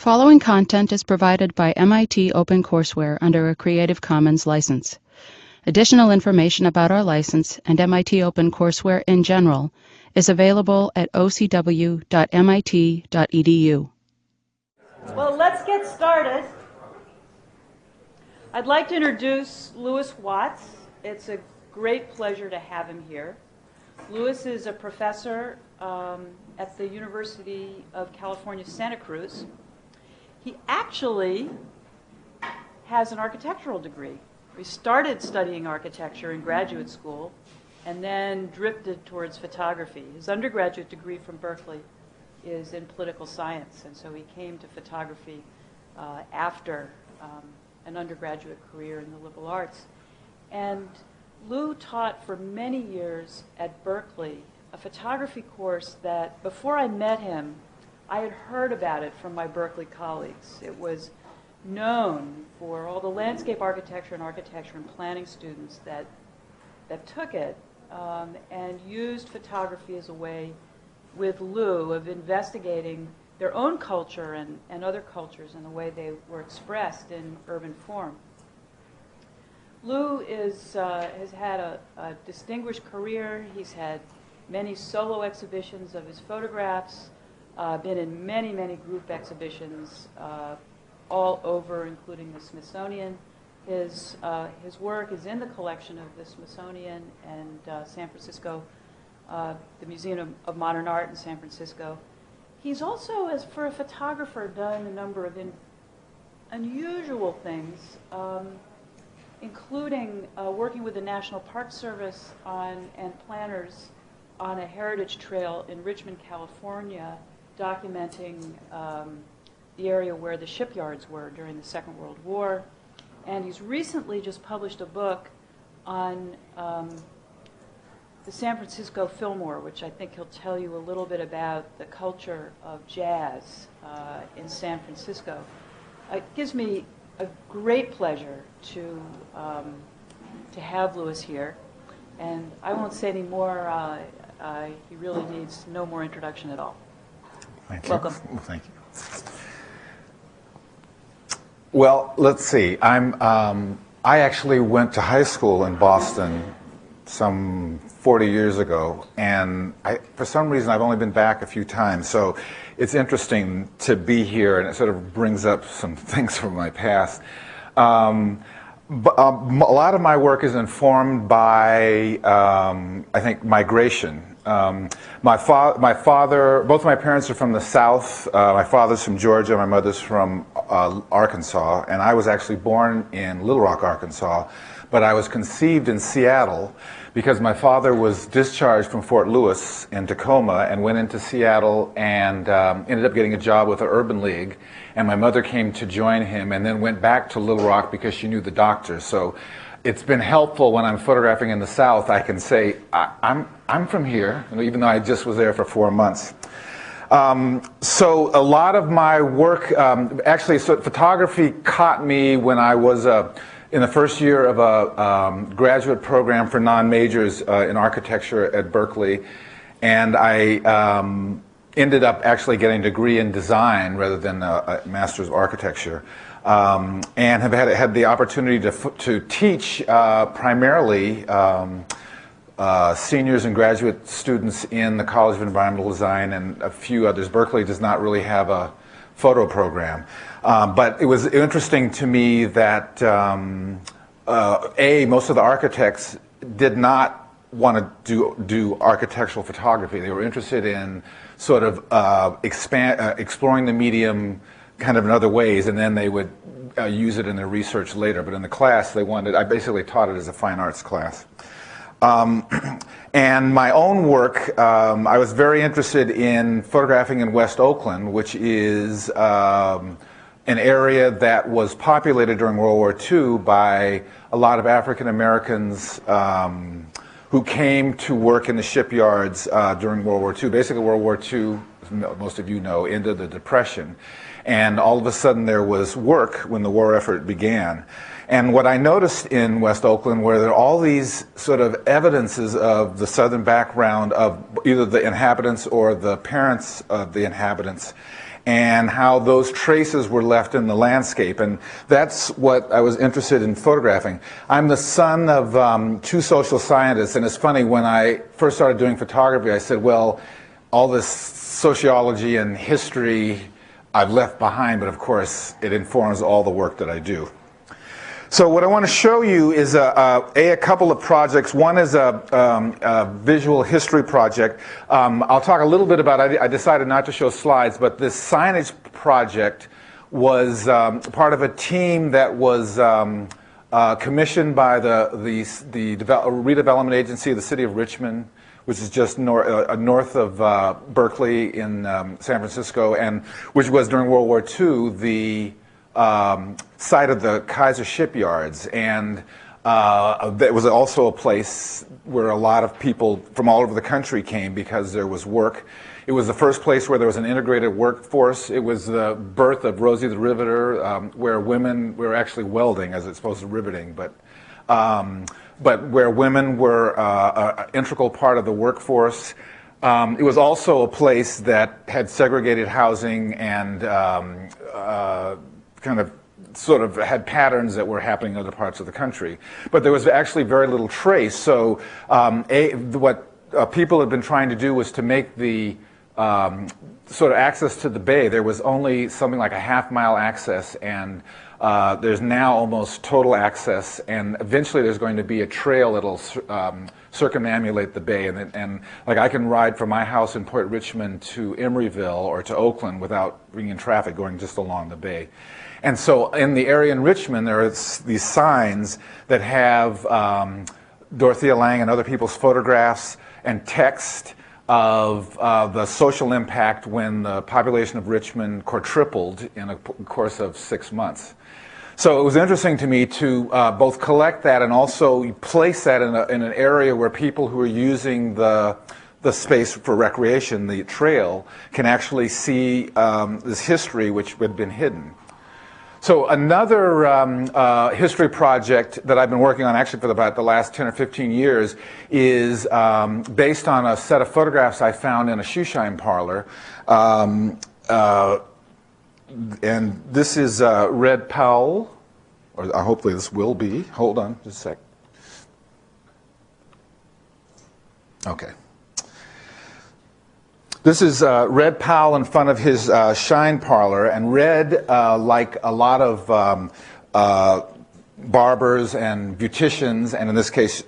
following content is provided by MIT OpenCourseWare under a Creative Commons license. Additional information about our license and MIT OpenCourseWare in general is available at ocw.mit.edu. Well, let's get started. I'd like to introduce Louis Watts. It's a great pleasure to have him here. Louis is a professor at the University of California, Santa Cruz. He actually has an architectural degree. He started studying architecture in graduate school and then drifted towards photography. His undergraduate degree from Berkeley is in political science, and so he came to photography after an undergraduate career in the liberal arts. And Lou taught for many years at Berkeley a photography course that, before I met him, I had heard about it from my Berkeley colleagues. It was known for all the landscape architecture and planning students that took it and used photography as a way with Lou of investigating their own culture and other cultures and the way they were expressed in urban form. Lou has had a distinguished career. He's had many solo exhibitions of his photographs, been in many, many group exhibitions all over, including the Smithsonian. His work is in the collection of the Smithsonian and San Francisco, the Museum of Modern Art in San Francisco. He's also, as for a photographer, done a number of unusual things, including working with the National Park Service and planners on a heritage trail in Richmond, California, documenting the area where the shipyards were during the Second World War. And he's recently just published a book on the San Francisco Fillmore, which I think he'll tell you a little bit about the culture of jazz in San Francisco. It gives me a great pleasure to have Louis here, and I won't say any more. He really needs no more introduction at all. Thank you. Welcome. Well, thank you. Well, let's see. I actually went to high school in Boston some 40 years ago, and for some reason I've only been back a few times, so it's interesting to be here, and it sort of brings up some things from my past. But a lot of my work is informed by, I think, migration. My father, both of my parents are from the South. My father's from Georgia, my mother's from Arkansas, and I was actually born in Little Rock, Arkansas, but I was conceived in Seattle because my father was discharged from Fort Lewis in Tacoma and went into Seattle and ended up getting a job with the Urban League, and my mother came to join him and then went back to Little Rock because she knew the doctors. So it's been helpful when I'm photographing in the South. I can say, I'm from here, even though I just was there for 4 months. So a lot of my work, actually, photography caught me when I was in the first year of a graduate program for non-majors in architecture at Berkeley, and I ended up actually getting a degree in design rather than a master's of architecture. And have had the opportunity to teach primarily seniors and graduate students in the College of Environmental Design and a few others. Berkeley does not really have a photo program. But it was interesting to me that most of the architects did not want to do architectural photography. They were interested in sort of exploring the medium kind of in other ways, and then they would use it in their research later. But in the class, I basically taught it as a fine arts class. And my own work, I was very interested in photographing in West Oakland, which is an area that was populated during World War II by a lot of African Americans who came to work in the shipyards during World War II. Basically, World War II, most of you know, ended the Depression. And all of a sudden there was work when the war effort began. And what I noticed in West Oakland were there are all these sort of evidences of the Southern background of either the inhabitants or the parents of the inhabitants. and how those traces were left in the landscape. And that's what I was interested in photographing. I'm the son of two social scientists, and it's funny, when I first started doing photography, I said, well, all this sociology and history I've left behind, but of course it informs all the work that I do. So what I want to show you is a couple of projects. One is a visual history project. I'll talk a little bit about it. I decided not to show slides, but this signage project was part of a team that was commissioned by the redevelopment agency of the city of Richmond, which is just north of Berkeley in San Francisco, and which was during World War II the site of the Kaiser shipyards, and it was also a place where a lot of people from all over the country came because there was work. It was the first place where there was an integrated workforce. It was the birth of Rosie the Riveter, where women were actually welding as opposed to riveting, but where women were an integral part of the workforce. It was also a place that had segregated housing and kind of sort of had patterns that were happening in other parts of the country. But there was actually very little trace. So what people had been trying to do was to make the sort of access to the bay. There was only something like a half-mile access, and there's now almost total access, and eventually there's going to be a trail that'll circumambulate the bay, and like I can ride from my house in Port Richmond to Emeryville or to Oakland without bringing traffic going just along the bay. And so in the area in Richmond, there are these signs that have Dorothea Lange and other people's photographs and text of the social impact when the population of Richmond quadrupled in a course of 6 months. So it was interesting to me to both collect that and also place that in an area where people who are using the space for recreation, the trail, can actually see this history which had been hidden. So another history project that I've been working on actually for about the last 10 or 15 years is based on a set of photographs I found in a shoeshine parlor. And this is Red Powell, or hopefully this will be. Hold on just a sec. Okay. This is Red Powell in front of his shine parlor, and Red, like a lot of barbers and beauticians, and in this case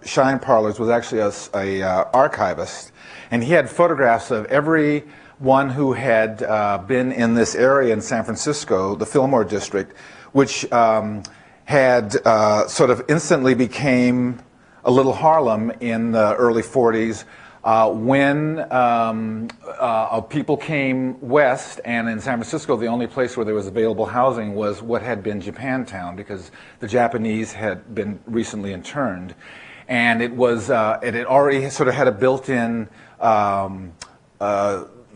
shine parlors, was actually a archivist, and he had photographs of everyone who had been in this area in San Francisco, the Fillmore district, which had sort of instantly became a little Harlem in the early 40s. When people came west, and in San Francisco the only place where there was available housing was what had been Japantown, because the Japanese had been recently interned, and it was it had already sort of had a built-in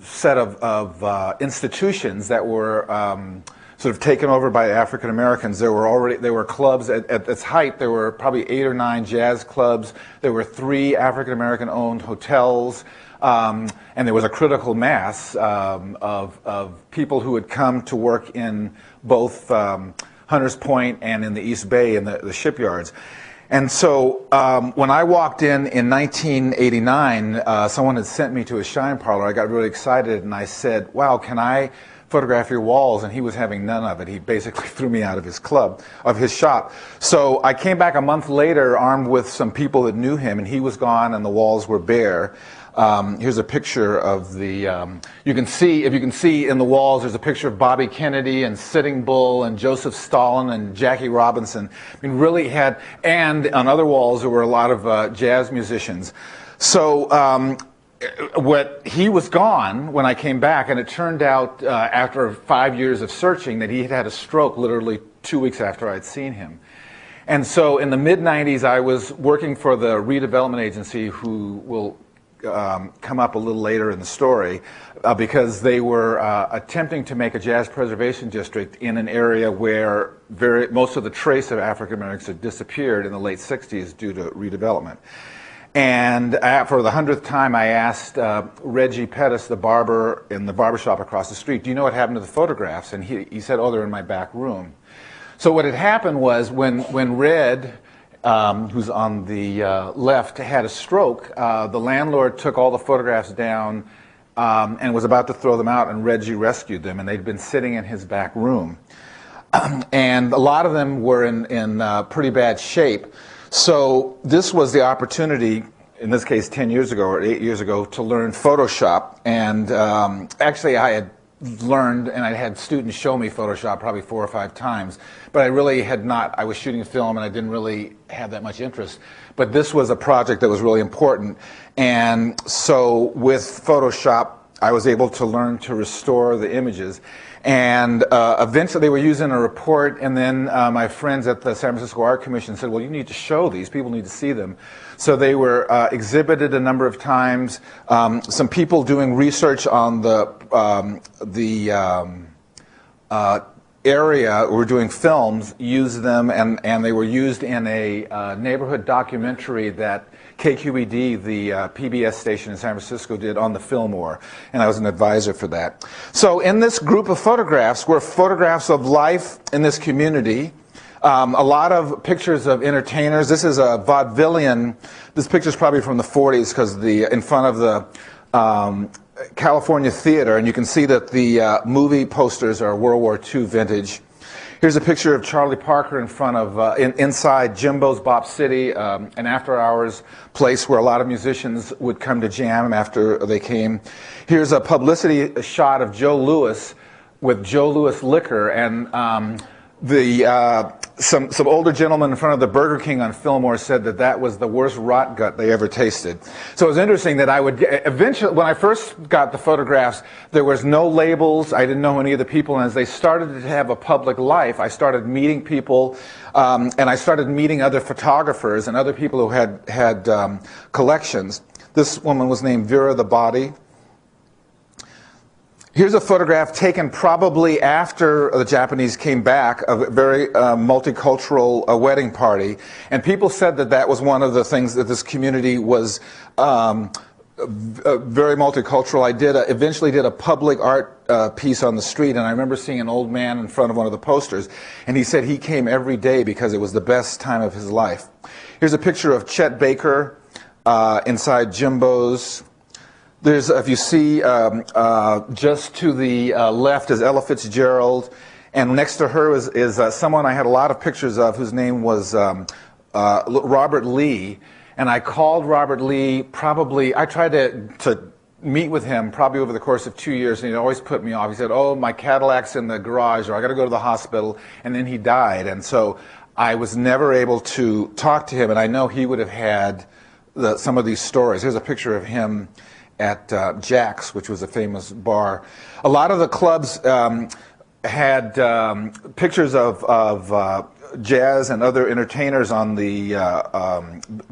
set of institutions that were sort of taken over by African Americans. There were clubs at its height. There were probably 8 or 9 jazz clubs. There were 3 African American owned hotels, and there was a critical mass of people who had come to work in both Hunters Point and in the East Bay in the shipyards. And so when I walked in 1989, someone had sent me to a shine parlor. I got really excited, and I said, "Wow, can I photograph your walls?" And he was having none of it. He basically threw me out of his shop. So I came back a month later armed with some people that knew him, and he was gone and the walls were bare. Here's a picture of the, if you can see in the walls, there's a picture of Bobby Kennedy and Sitting Bull and Joseph Stalin and Jackie Robinson. I mean, really had, and on other walls there were a lot of jazz musicians. So he was gone when I came back, and it turned out after 5 years of searching that he had had a stroke literally 2 weeks after I'd seen him. And so in the mid-90s I was working for the redevelopment agency, who will come up a little later in the story, because they were attempting to make a jazz preservation district in an area where most of the trace of African Americans had disappeared in the late 60s due to redevelopment. And for the 100th time, I asked Reggie Pettis, the barber in the barbershop across the street, do you know what happened to the photographs? And he said, oh, they're in my back room. So what had happened was when Red, who's on the left, had a stroke, the landlord took all the photographs down and was about to throw them out, and Reggie rescued them, and they'd been sitting in his back room. And a lot of them were in pretty bad shape. So this was the opportunity, in this case 10 years ago or 8 years ago, to learn Photoshop. And actually I had learned, and I had students show me Photoshop probably 4 or 5 times, but I really had not. I was shooting film and I didn't really have that much interest. But this was a project that was really important. And so with Photoshop, I was able to learn to restore the images. And eventually they were using a report, and then my friends at the San Francisco Art Commission said, well, you need to show these. People need to see them. So they were exhibited a number of times. Some people doing research on the area were doing films, used them, and they were used in a neighborhood documentary that KQED, the PBS station in San Francisco, did on the Fillmore, and I was an advisor for that. So in this group of photographs were photographs of life in this community, a lot of pictures of entertainers. This is a vaudevillian. This picture is probably from the 40s because in front of the California Theater, and you can see that the movie posters are World War II vintage. Here's a picture of Charlie Parker in front of, inside Jimbo's Bop City, an after-hours place where a lot of musicians would come to jam after they came. Here's a publicity shot of Joe Louis with Joe Louis Liquor, and some older gentlemen in front of the Burger King on Fillmore said that that was the worst rot gut they ever tasted. So it was interesting that I would eventually, when I first got the photographs, there was no labels. I didn't know any of the people, and as they started to have a public life, I started meeting people, and I started meeting other photographers and other people who had collections. This woman was named Vera the Body. Here's a photograph taken probably after the Japanese came back, a very multicultural wedding party. And people said that that was one of the things that this community was very multicultural. I eventually did a public art piece on the street, and I remember seeing an old man in front of one of the posters, and he said he came every day because it was the best time of his life. Here's a picture of Chet Baker inside Jimbo's. There's, if you see, just to the left is Ella Fitzgerald, and next to her is someone I had a lot of pictures of whose name was Robert Lee. And I called Robert Lee probably, I tried to meet with him probably over the course of 2 years, and he'd always put me off. He said, oh, my Cadillac's in the garage, or I got to go to the hospital, and then he died. And so I was never able to talk to him, and I know he would have had some of these stories. Here's a picture of him at Jack's, which was a famous bar. A lot of the clubs had pictures of jazz and other entertainers on the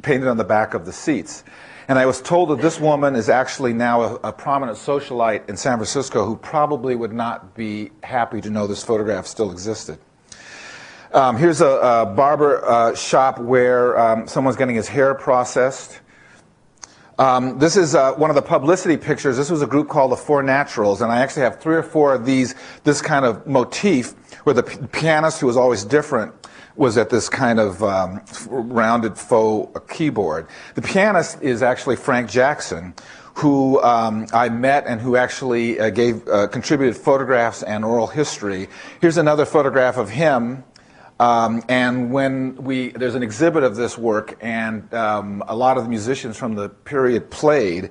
painted on the back of the seats. And I was told that this woman is actually now a prominent socialite in San Francisco who probably would not be happy to know this photograph still existed. Here's a barber shop where someone's getting his hair processed. This is one of the publicity pictures. This was a group called the Four Naturals, and I actually have 3 or 4 of this kind of motif where the pianist, who was always different, was at this kind of rounded faux keyboard. The pianist is actually Frank Jackson, who I met and who actually contributed photographs and oral history. Here's another photograph of him. And when there's an exhibit of this work, and a lot of the musicians from the period played.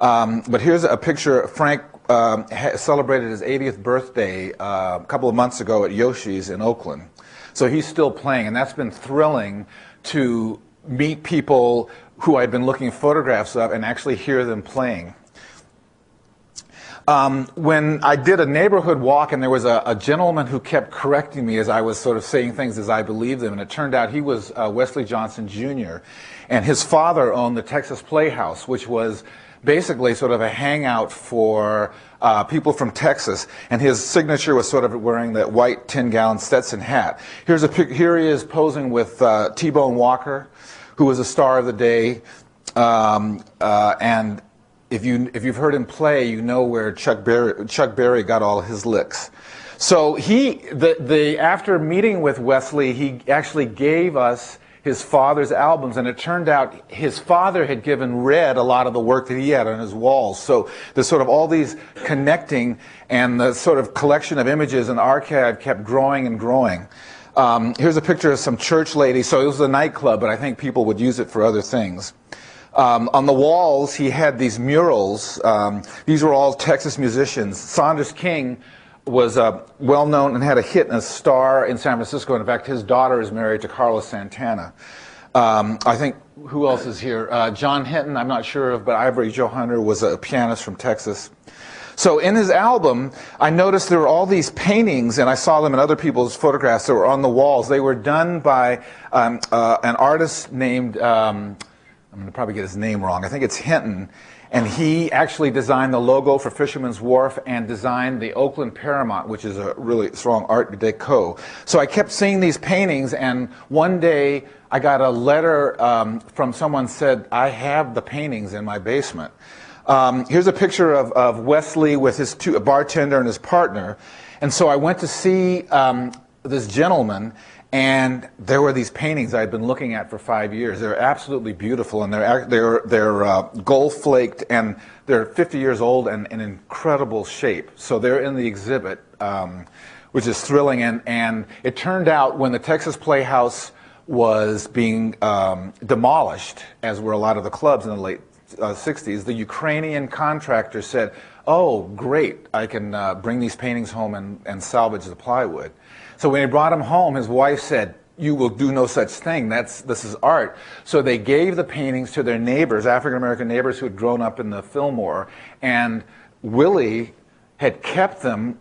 But here's a picture. Frank celebrated his 80th birthday a couple of months ago at Yoshi's in Oakland. So he's still playing, and that's been thrilling to meet people who I'd been looking at photographs of and actually hear them playing. When I did a neighborhood walk, and there was a gentleman who kept correcting me as I was sort of saying things as I believed them, and it turned out he was Wesley Johnson Jr., and his father owned the Texas Playhouse, which was basically sort of a hangout for people from Texas, and his signature was sort of wearing that white 10-gallon Stetson hat. Here he is posing with T-Bone Walker, who was a star of the day. and if you've heard him play, you know where Chuck Berry got all his licks. So after meeting with Wesley, he actually gave us his father's albums, and it turned out his father had given Red a lot of the work that he had on his walls. So there's sort of all these connecting, and the sort of collection of images and archive kept growing and growing. Here's a picture of some church ladies. So it was a nightclub, but I think people would use it for other things. On the walls, he had these murals. These were all Texas musicians. Saunders King was well known and had a hit and a star in San Francisco. In fact, his daughter is married to Carlos Santana. I think, who else is here? John Hinton, I'm not sure of, but Ivory Joe Hunter was a pianist from Texas. So in his album, I noticed there were all these paintings, and I saw them in other people's photographs that were on the walls. They were done by an artist named, I'm going to probably get his name wrong, I think it's Hinton. And he actually designed the logo for Fisherman's Wharf and designed the Oakland Paramount, which is a really strong art deco. So I kept seeing these paintings, and one day I got a letter from someone said, I have the paintings in my basement. Here's a picture of Wesley with a bartender and his partner. And so I went to see this gentleman, and there were these paintings I had been looking at for 5 years. They're absolutely beautiful, and they're gold flaked, and they're 50 years old and in incredible shape. So they're in the exhibit, which is thrilling. And it turned out when the Texas Playhouse was being demolished, as were a lot of the clubs in the late 60s, the Ukrainian contractor said, oh, great, I can bring these paintings home and salvage the plywood. So when he brought him home, his wife said, you will do no such thing. This is art. So they gave the paintings to their neighbors, African-American neighbors who had grown up in the Fillmore, and Willie had kept them,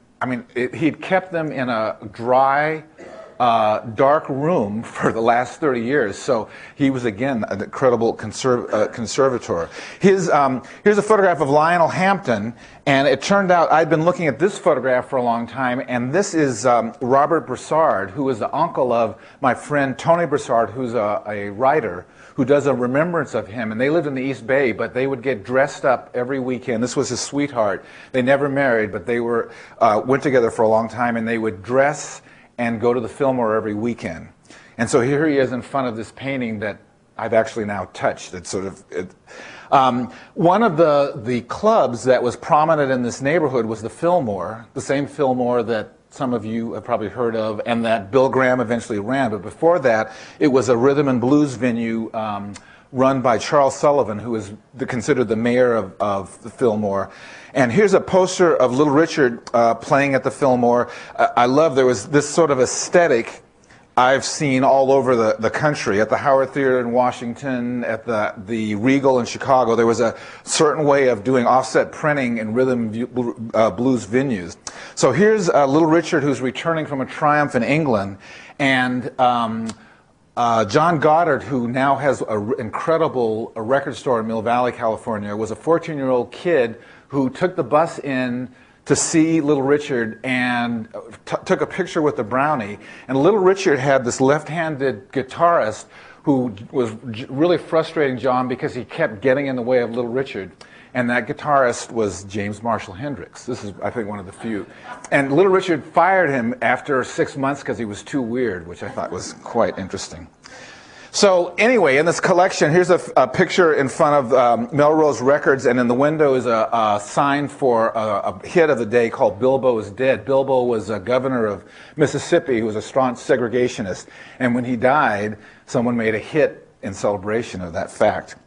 he'd kept them in a dry, dark room for the last 30 years. So he was, again, an incredible conservator. Here's a photograph of Lionel Hampton, and it turned out I'd been looking at this photograph for a long time, and this is Robert Broussard, who is the uncle of my friend Tony Broussard, who's a writer who does a remembrance of him. And they lived in the East Bay, but they would get dressed up every weekend. This was his sweetheart. They never married, but they went together for a long time, and they would dress and go to the Fillmore every weekend. And so here he is in front of this painting that I've actually now touched. It's sort of one of the clubs that was prominent in this neighborhood was the Fillmore, the same Fillmore that some of you have probably heard of, and that Bill Graham eventually ran. But before that, it was a rhythm and blues venue run by Charles Sullivan, who is considered the mayor of the Fillmore. And here's a poster of Little Richard playing at the Fillmore. I love, there was this sort of aesthetic I've seen all over the country. At the Howard Theater in Washington, at the Regal in Chicago, there was a certain way of doing offset printing in rhythm blues venues. So here's Little Richard, who's returning from a triumph in England, and John Goddard, who now has an incredible record store in Mill Valley, California, was a 14-year-old kid who took the bus in to see Little Richard and took a picture with the Brownie. And Little Richard had this left-handed guitarist who was really frustrating John because he kept getting in the way of Little Richard. And that guitarist was James Marshall Hendricks. This is, I think, one of the few. And Little Richard fired him after 6 months because he was too weird, which I thought was quite interesting. So anyway, in this collection, here's a picture in front of Melrose Records, and in the window is a sign for a hit of the day called Bilbo is Dead. Bilbo was a governor of Mississippi who was a strong segregationist, and when he died, someone made a hit in celebration of that fact.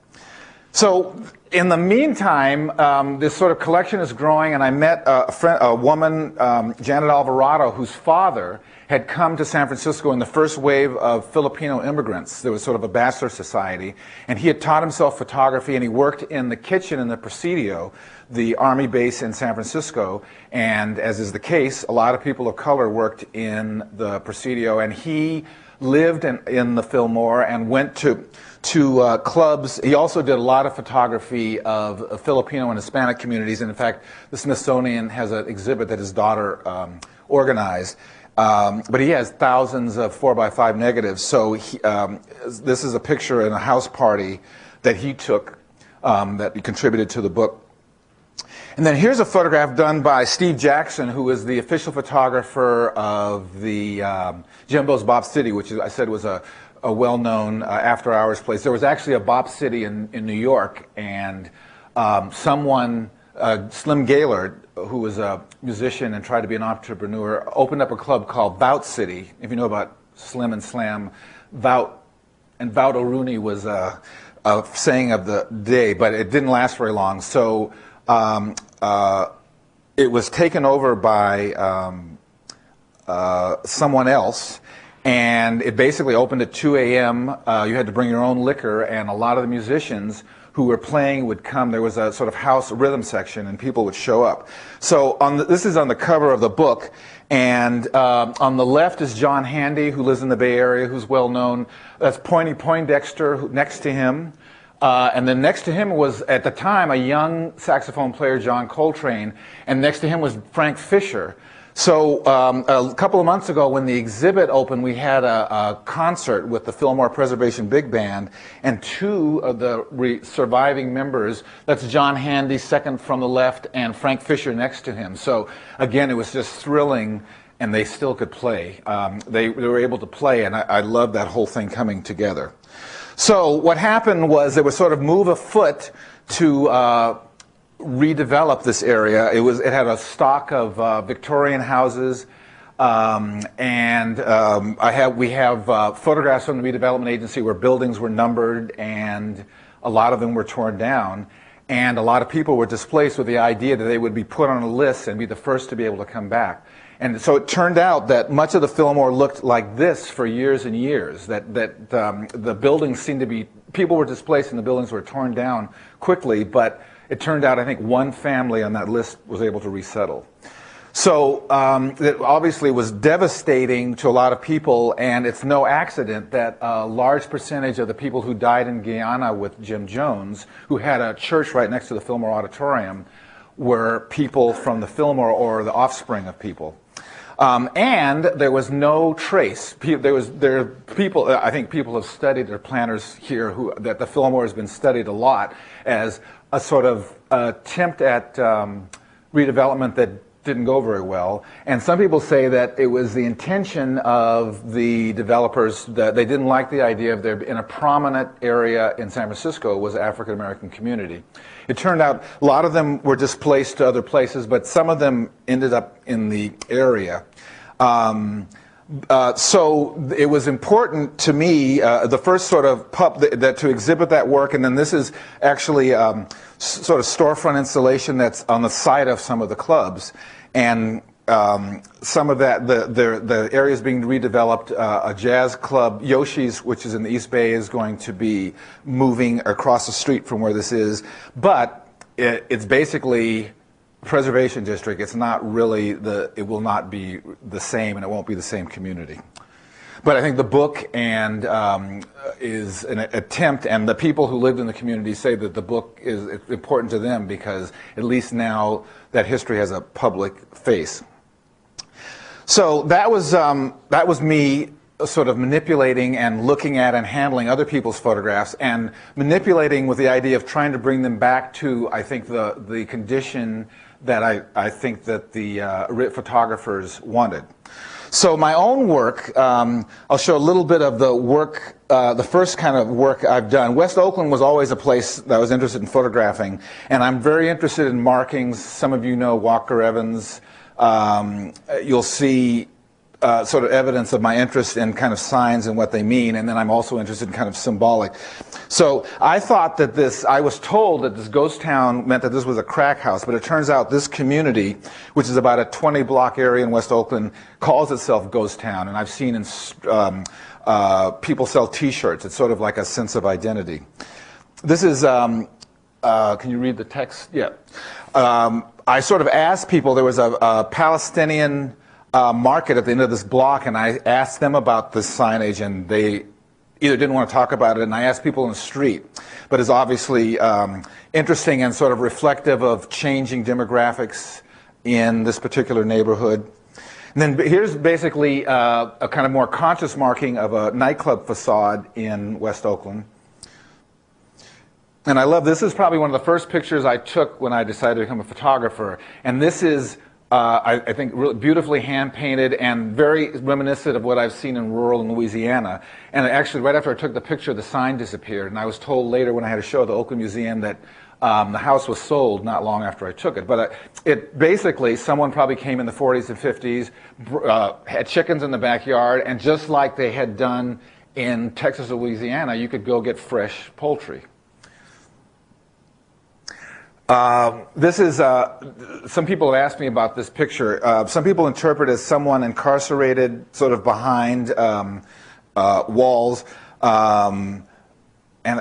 So in the meantime, this sort of collection is growing, and I met a woman, Janet Alvarado, whose father had come to San Francisco in the first wave of Filipino immigrants. There was sort of a bachelor society, and he had taught himself photography, and he worked in the kitchen in the Presidio, the Army base in San Francisco, and as is the case, a lot of people of color worked in the Presidio, and he lived in the Fillmore and went to clubs. He also did a lot of photography of Filipino and Hispanic communities, and in fact, the Smithsonian has an exhibit that his daughter organized. But he has thousands of 4x5 negatives. So this is a picture in a house party that he took that he contributed to the book. And then here's a photograph done by Steve Jackson, who is the official photographer of the Jimbo's Bop City, which I said was a well-known after-hours place. There was actually a Bop City in New York, and someone, Slim Gaylord, who was a musician and tried to be an entrepreneur, opened up a club called Vout City. If you know about Slim and Slam, Vout O'Rooney was a saying of the day, but it didn't last very long. So it was taken over by someone else, and it basically opened at 2 a.m. You had to bring your own liquor, and a lot of the musicians who were playing would come. There was a sort of house rhythm section, and people would show up. So this is on the cover of the book, and on the left is John Handy, who lives in the Bay Area, who's well known. That's Pointy Poindexter next to him. And then next to him was, at the time, a young saxophone player, John Coltrane, and next to him was Frank Fisher. So a couple of months ago, when the exhibit opened, we had a concert with the Fillmore Preservation Big Band, and two of the surviving members, that's John Handy, second from the left, and Frank Fisher next to him. So again, it was just thrilling, and they still could play. They were able to play, and I love that whole thing coming together. So what happened was there was sort of move afoot to redevelop this area. It had a stock of Victorian houses, and we have photographs from the redevelopment agency where buildings were numbered, and a lot of them were torn down, and a lot of people were displaced with the idea that they would be put on a list and be the first to be able to come back. And so it turned out that much of the Fillmore looked like this for years and years, that the buildings seemed to be, people were displaced and the buildings were torn down quickly, but it turned out, I think, one family on that list was able to resettle. So it obviously was devastating to a lot of people, and it's no accident that a large percentage of the people who died in Guyana with Jim Jones, who had a church right next to the Fillmore Auditorium, were people from the Fillmore or the offspring of people. And there was no trace. There are people, I think people have studied, there are planners here, that the Fillmore has been studied a lot as a sort of attempt at redevelopment that didn't go very well. And some people say that it was the intention of the developers that they didn't like the idea of there in a prominent area in San Francisco was African American community. It turned out a lot of them were displaced to other places, but some of them ended up in the area. So it was important to me, the first sort of to exhibit that work, and then this is actually sort of storefront installation that's on the site of some of the clubs, and some of that, the areas being redeveloped. A jazz club, Yoshi's, which is in the East Bay, is going to be moving across the street from where this is, but it's basically preservation district. It's not really it will not be the same, and it won't be the same community. But I think the book is an attempt, and the people who lived in the community say that the book is important to them because at least now that history has a public face. So that was me sort of manipulating and looking at and handling other people's photographs, and manipulating with the idea of trying to bring them back to, I think, the condition that I think that the photographers wanted. So my own work, I'll show a little bit of the work, the first kind of work I've done. West Oakland was always a place that I was interested in photographing, and I'm very interested in markings. Some of you know Walker Evans. You'll see sort of evidence of my interest in kind of signs and what they mean, and then I'm also interested in kind of symbolic. So I thought that I was told that this ghost town meant that this was a crack house, but it turns out this community, which is about a 20-block area in West Oakland, calls itself Ghost Town, and I've seen people sell T-shirts. It's sort of like a sense of identity. This is, can you read the text? Yeah. I sort of asked people, there was a Palestinian market at the end of this block, and I asked them about this signage, and they either didn't want to talk about it, and I asked people in the street. But it's obviously interesting and sort of reflective of changing demographics in this particular neighborhood. And then here's basically a kind of more conscious marking of a nightclub facade in West Oakland. And I love, this is probably one of the first pictures I took when I decided to become a photographer. And this is, I think, really beautifully hand-painted and very reminiscent of what I've seen in rural Louisiana. And actually, right after I took the picture, the sign disappeared. And I was told later when I had a show at the Oakland Museum that the house was sold not long after I took it. But it basically, someone probably came in the 40s and 50s, had chickens in the backyard, and just like they had done in Texas or Louisiana, you could go get fresh poultry. This is, some people have asked me about this picture. Some people interpret it as someone incarcerated sort of behind walls. And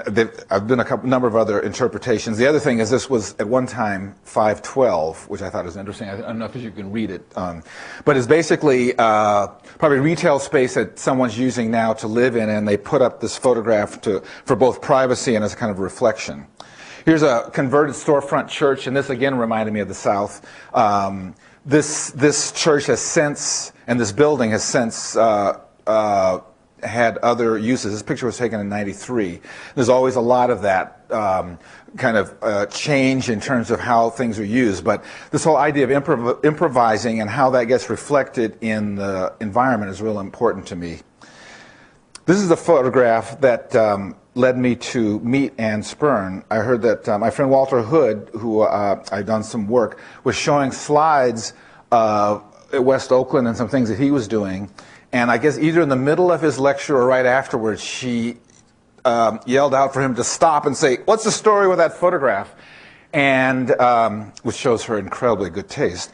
I've been a number of other interpretations. The other thing is this was at one time 512, which I thought was interesting. I don't know if you can read it. But it's basically probably retail space that someone's using now to live in, and they put up this photograph for both privacy and as a kind of reflection. Here's a converted storefront church, and this again reminded me of the South. This church has since, and this building has since had other uses. This picture was taken in '93. There's always a lot of that kind of change in terms of how things are used. But this whole idea of improvising and how that gets reflected in the environment is real important to me. This is a photograph that led me to meet Ann Spirn. I heard that my friend Walter Hood, who I'd done some work, was showing slides at West Oakland and some things that he was doing. And I guess either in the middle of his lecture or right afterwards, she yelled out for him to stop and say, "What's the story with that photograph?" And which shows her incredibly good taste.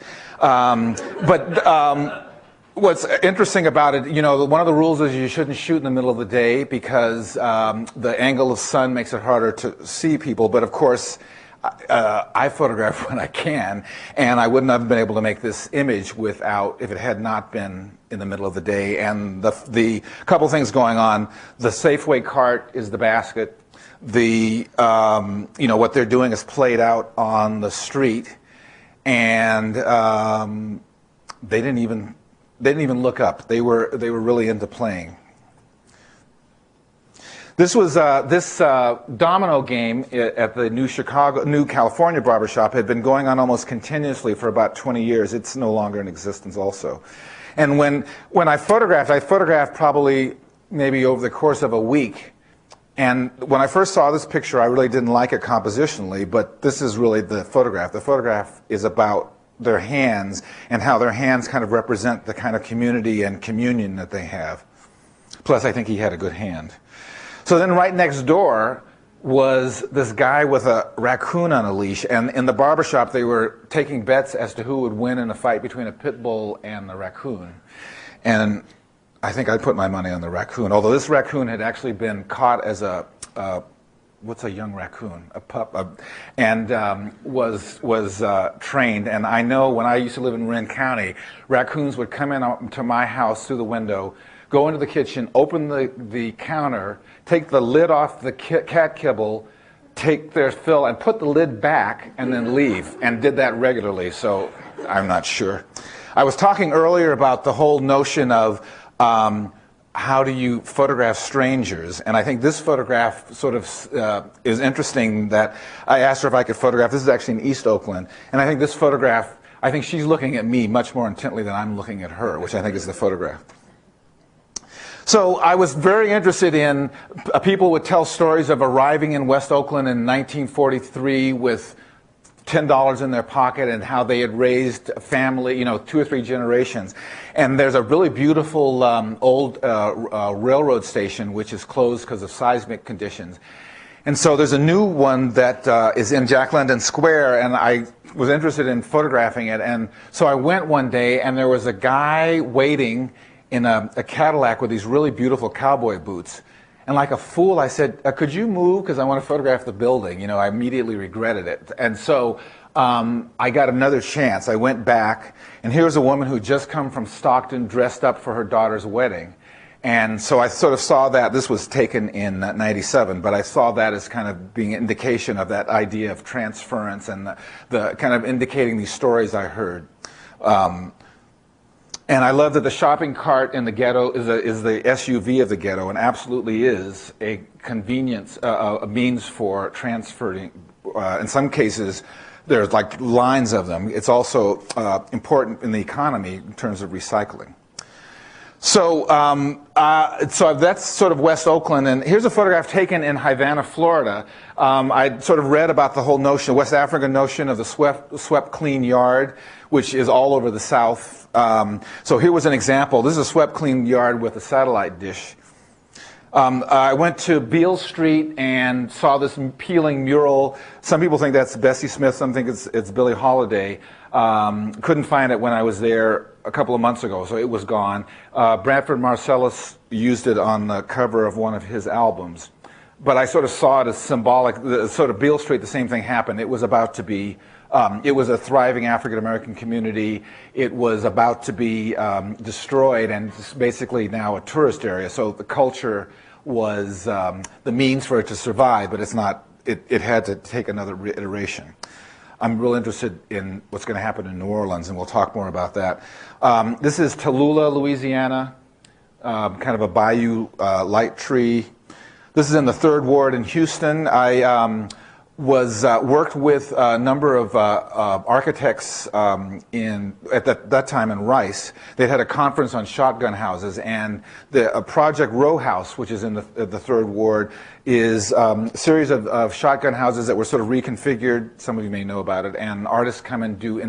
What's interesting about it, you know, one of the rules is you shouldn't shoot in the middle of the day because the angle of sun makes it harder to see people. But of course, I photograph when I can, and I wouldn't have been able to make this image if it had not been in the middle of the day. And the couple things going on: the Safeway cart is the basket. You know, what they're doing is played out on the street, and they didn't even look up. They were really into playing. This was this domino game at the New California barbershop had been going on almost continuously for about 20 years. It's no longer in existence also. And when I photographed probably maybe over the course of a week. And when I first saw this picture, I really didn't like it compositionally, but this is really the photograph. The photograph is about their hands and how their hands kind of represent the kind of community and communion that they have. Plus, I think he had a good hand. So then right next door was this guy with a raccoon on a leash, and in the barbershop they were taking bets as to who would win in a fight between a pit bull and the raccoon. And I think I put my money on the raccoon, although this raccoon had actually been caught as what's a young raccoon? A pup, and was trained. And I know when I used to live in Marin County, raccoons would come in to my house through the window, go into the kitchen, open the counter, take the lid off the cat kibble, take their fill, and put the lid back, and then leave. And did that regularly, so I'm not sure. I was talking earlier about the whole notion of how do you photograph strangers? And I think this photograph sort of is interesting that I asked her if I could photograph. This is actually in East Oakland. And I think this photograph, I think she's looking at me much more intently than I'm looking at her, which I think is the photograph. So I was very interested in, people would tell stories of arriving in West Oakland in 1943 with $10 in their pocket and how they had raised a family, you know, 2 or 3 generations. And there's a really beautiful old railroad station which is closed because of seismic conditions. And so there's a new one that is in Jack London Square, and I was interested in photographing it. And so I went one day, and there was a guy waiting in a Cadillac with these really beautiful cowboy boots. And like a fool, I said, could you move? Because I want to photograph the building. You know, I immediately regretted it. And so I got another chance. I went back, and here's a woman who had just come from Stockton dressed up for her daughter's wedding. And so I sort of saw that. This was taken in '97, but I saw that as kind of being an indication of that idea of transference and the kind of indicating these stories I heard. And I love that the shopping cart in the ghetto is the SUV of the ghetto, and absolutely is a convenience, a means for transferring. In some cases, there's like lines of them. It's also important in the economy in terms of recycling. So, so that's sort of West Oakland, and here's a photograph taken in Havana, Florida. I sort of read about the whole notion, West African notion of the swept clean yard, which is all over the South. So here was an example. This is a swept clean yard with a satellite dish. I went to Beale Street and saw this peeling mural. Some people think that's Bessie Smith, some think it's Billie Holiday. Couldn't find it when I was there a couple of months ago, so it was gone. Branford Marsalis used it on the cover of one of his albums. But I sort of saw it as symbolic. Sort of Beale Street, the same thing happened. It was about to be, it was a thriving African-American community. It was about to be destroyed, and it's basically now a tourist area. So the culture was the means for it to survive, but it's not, it had to take another iteration. I'm real interested in what's going to happen in New Orleans, and we'll talk more about that. This is Tallulah, Louisiana, kind of a bayou light tree. This is in the 3rd Ward in Houston. I worked with a number of architects at that time in Rice. They'd had a conference on shotgun houses, and the Project Row House, which is in the 3rd Ward, is a series of shotgun houses that were sort of reconfigured. Some of you may know about it, and artists come and do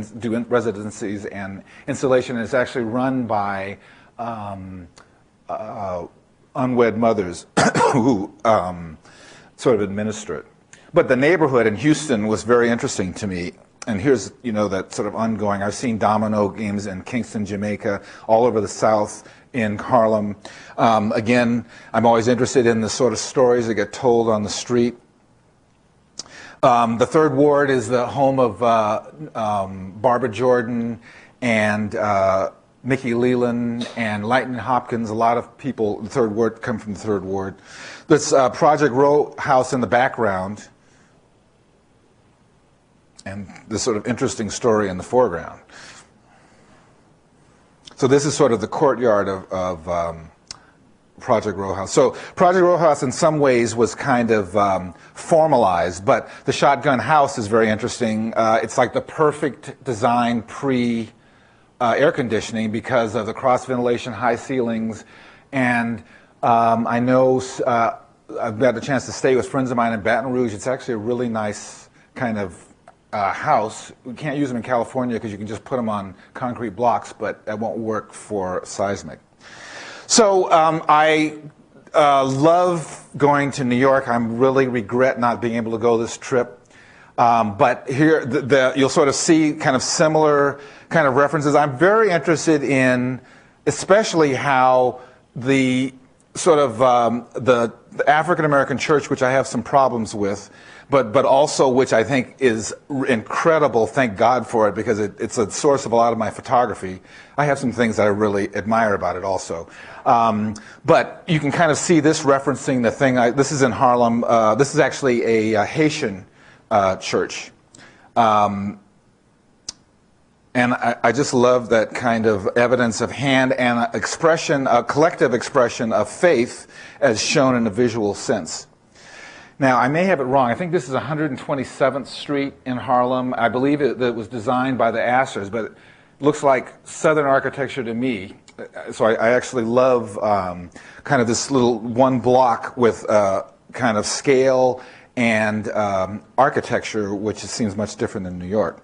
residencies and installation, and it's actually run by unwed mothers who sort of administer it. But the neighborhood in Houston was very interesting to me. And here's, you know, that sort of ongoing. I've seen Domino games in Kingston, Jamaica, all over the South, in Harlem. Again, I'm always interested in the sort of stories that get told on the street. The 3rd Ward is the home of Barbara Jordan and Mickey Leland and Lightning Hopkins. A lot of people in the 3rd Ward come from the 3rd Ward. This Project Row House in the background, and this sort of interesting story in the foreground. So this is sort of the courtyard of Project Row House. So Project Row House in some ways was kind of formalized, but the shotgun house is very interesting. It's like the perfect design air conditioning because of the cross ventilation, high ceilings, and I know I've had a chance to stay with friends of mine in Baton Rouge. It's actually a really nice kind of house. We can't use them in California because you can just put them on concrete blocks, but that won't work for seismic. So I love going to New York. I really regret not being able to go this trip. But here, you'll sort of see kind of similar kind of references. I'm very interested in especially how the sort of the African-American church, which I have some problems with, but also which I think is incredible, thank God for it, because it's a source of a lot of my photography. I have some things that I really admire about it also. But you can kind of see this referencing the thing. This is in Harlem. This is actually a Haitian church. And I just love that kind of evidence of hand and expression, a collective expression of faith as shown in a visual sense. Now, I may have it wrong. I think this is 127th Street in Harlem. I believe it was designed by the Assers, but it looks like Southern architecture to me. So I actually love kind of this little one block with kind of scale and architecture, which seems much different than New York.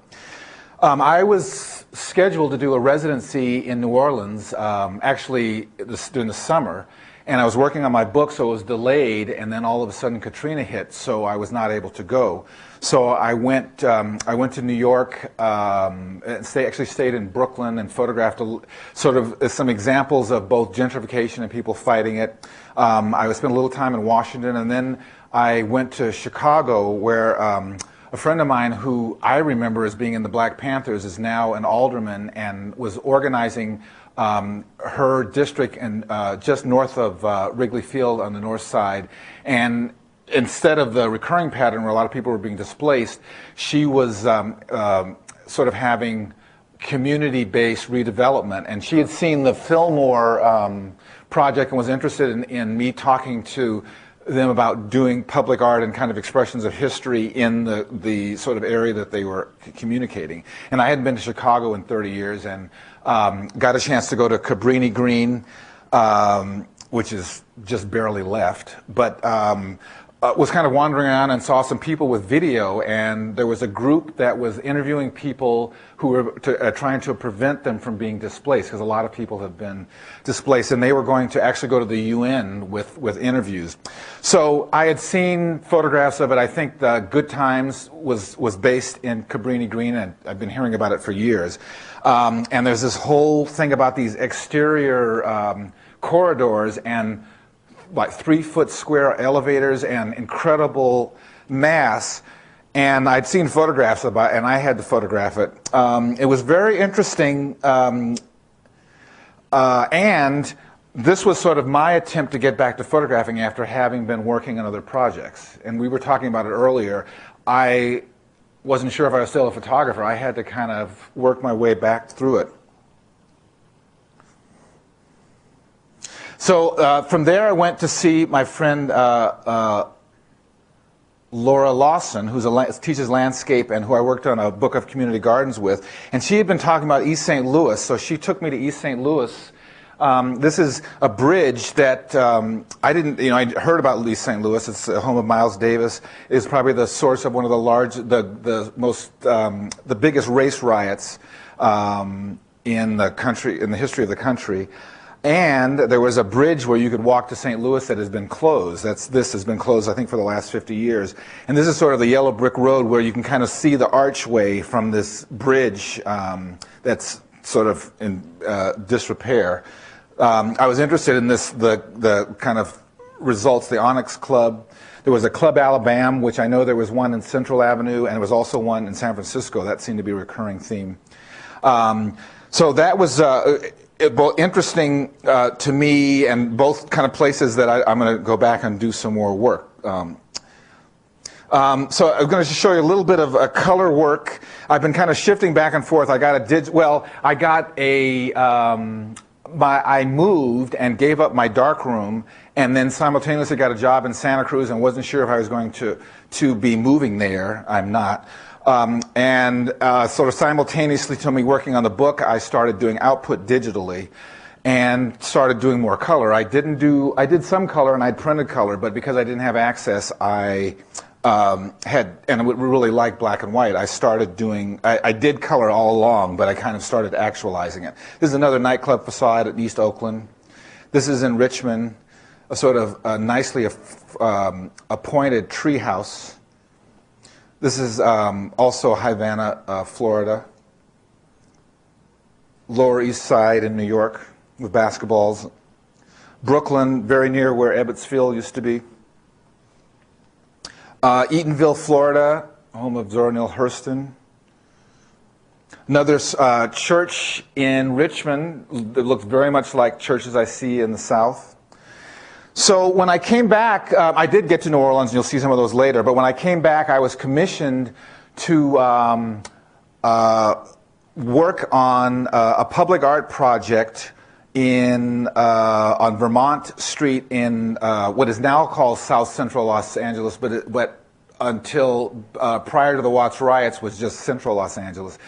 I was scheduled to do a residency in New Orleans, actually during the summer, and I was working on my book, so it was delayed, and then all of a sudden Katrina hit, so I was not able to go. So I went to New York, and actually stayed in Brooklyn and photographed sort of some examples of both gentrification and people fighting it. I spent a little time in Washington, and then I went to Chicago, where a friend of mine who I remember as being in the Black Panthers is now an alderman and was organizing her district and just north of Wrigley Field on the north side. And instead of the recurring pattern where a lot of people were being displaced, she was sort of having community-based redevelopment, and she had seen the Fillmore project and was interested in me talking to them about doing public art and kind of expressions of history in the sort of area that they were communicating. And I hadn't been to Chicago in 30 years and got a chance to go to Cabrini Green, which is just barely left, but was kind of wandering around and saw some people with video, and there was a group that was interviewing people who were trying to prevent them from being displaced, because a lot of people have been displaced, and they were going to actually go to the UN with interviews. So I had seen photographs of it. I think the Good Times was based in Cabrini Green, and I've been hearing about it for years. And there's this whole thing about these exterior corridors and like 3-foot square elevators and incredible mass, and I'd seen photographs about it, and I had to photograph it. It was very interesting, and this was sort of my attempt to get back to photographing after having been working on other projects. And we were talking about it earlier. I wasn't sure if I was still a photographer. I had to kind of work my way back through it. So from there I went to see my friend Laura Lawson, who teaches landscape and who I worked on a book of community gardens with. And she had been talking about East St. Louis, so she took me to East St. Louis. This is a bridge that I didn't, I heard about East St. Louis. It's the home of Miles Davis. It's probably the source of one of the biggest race riots in the country, in the history of the country. And there was a bridge where you could walk to St. Louis that has been closed. This has been closed, I think, for the last 50 years. And this is sort of the yellow brick road where you can kind of see the archway from this bridge that's sort of in disrepair. I was interested in the kind of results, the Onyx Club. There was a Club Alabama, which I know there was one in Central Avenue, and there was also one in San Francisco. That seemed to be a recurring theme. So that was both interesting to me, and both kind of places that I'm going to go back and do some more work. So I'm going to show you a little bit of color work. I've been kind of shifting back and forth. I moved and gave up my darkroom, and then simultaneously got a job in Santa Cruz and wasn't sure if I was going to be moving there. I'm not. Sort of simultaneously to me working on the book, I started doing output digitally and started doing more color. I did some color and I'd printed color, but because I didn't have access, I would really like black and white. I started doing, I did color all along, but I kind of started actualizing it. This is another nightclub facade at East Oakland. This is in Richmond, a sort of nicely appointed tree house. This is also Havana, Florida. Lower East Side in New York with basketballs. Brooklyn, very near where Ebbets Field used to be. Eatonville, Florida, home of Zora Neale Hurston. Another church in Richmond that looks very much like churches I see in the South. So when I came back, I did get to New Orleans, and you'll see some of those later, but when I came back, I was commissioned to work on a public art project on Vermont Street in what is now called South Central Los Angeles, but until prior to the Watts riots was just Central Los Angeles.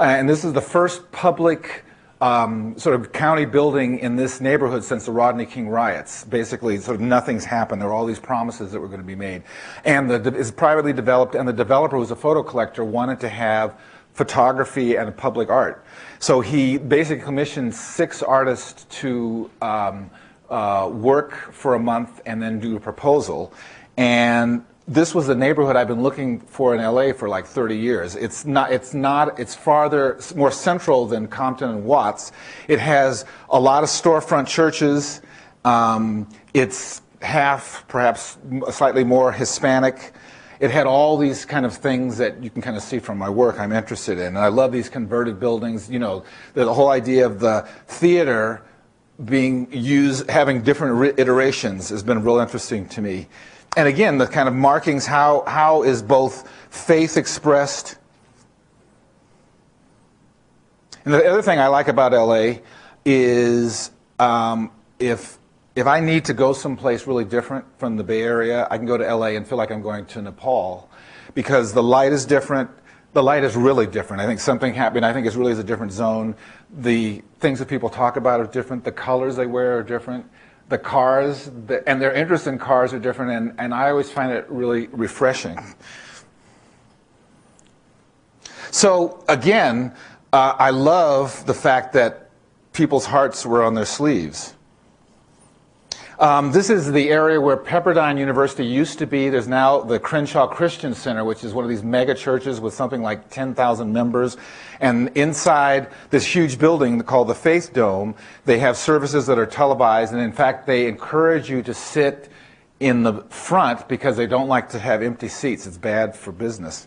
And this is the first public sort of county building in this neighborhood since the Rodney King riots. Basically, sort of nothing's happened. There were all these promises that were going to be made. And it's privately developed, and the developer, who was a photo collector, wanted to have photography and public art. So he basically commissioned 6 artists to work for a month and then do a proposal. And this was the neighborhood I've been looking for in LA for like 30 years. It's farther, more central than Compton and Watts. It has a lot of storefront churches. It's half, perhaps slightly more Hispanic. It had all these kind of things that you can kind of see from my work I'm interested in. And I love these converted buildings. You know, the whole idea of the theater being used, having different iterations has been real interesting to me. And again, the kind of markings, how is both faith expressed And the other thing I like about LA is if I need to go someplace really different from the Bay Area, I can go to LA and feel like I'm going to Nepal because the light is different. The light is really different. I think something happened. I think it really is a different zone. The things that people talk about are different. The colors they wear are different. The cars, and their interest in cars are different, and I always find it really refreshing. So again, I love the fact that people's hearts were on their sleeves. This is the area where Pepperdine University used to be. There's now the Crenshaw Christian Center, which is one of these mega churches with something like 10,000 members. And inside this huge building called the Faith Dome, they have services that are televised. And in fact, they encourage you to sit in the front because they don't like to have empty seats. It's bad for business.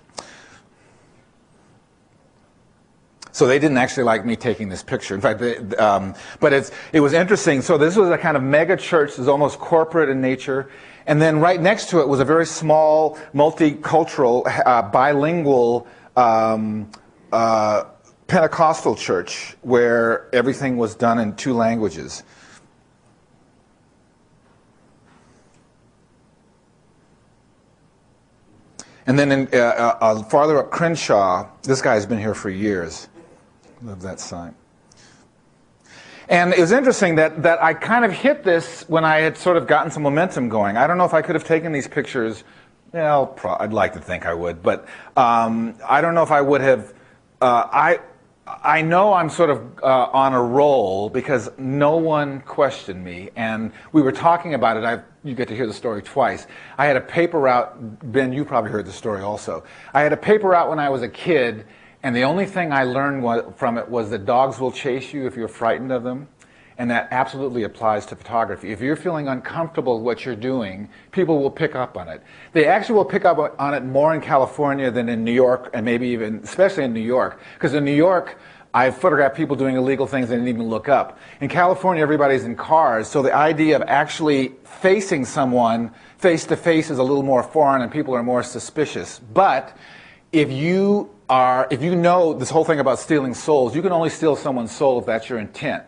So they didn't actually like me taking this picture. In fact, but it was interesting. So this was a kind of mega church. It was almost corporate in nature. And then right next to it was a very small, multicultural, bilingual Pentecostal church where everything was done in 2 languages. And then farther up Crenshaw, this guy's been here for years. Love that sign. And it was interesting that I kind of hit this when I had sort of gotten some momentum going. I don't know if I could have taken these pictures. Well, I'd like to think I would, but I don't know if I would have. I know I'm sort of on a roll because no one questioned me, and we were talking about it. You get to hear the story twice. I had a paper route. Ben, you probably heard the story also. I had a paper route when I was a kid. And the only thing I learned from it was that dogs will chase you if you're frightened of them. And that absolutely applies to photography. If you're feeling uncomfortable with what you're doing, people will pick up on it. They actually will pick up on it more in California than in New York, and maybe even, especially in New York. Because in New York, I've photographed people doing illegal things they didn't even look up. In California, everybody's in cars, so the idea of actually facing someone face to face is a little more foreign and people are more suspicious. But if you know this whole thing about stealing souls, you can only steal someone's soul if that's your intent.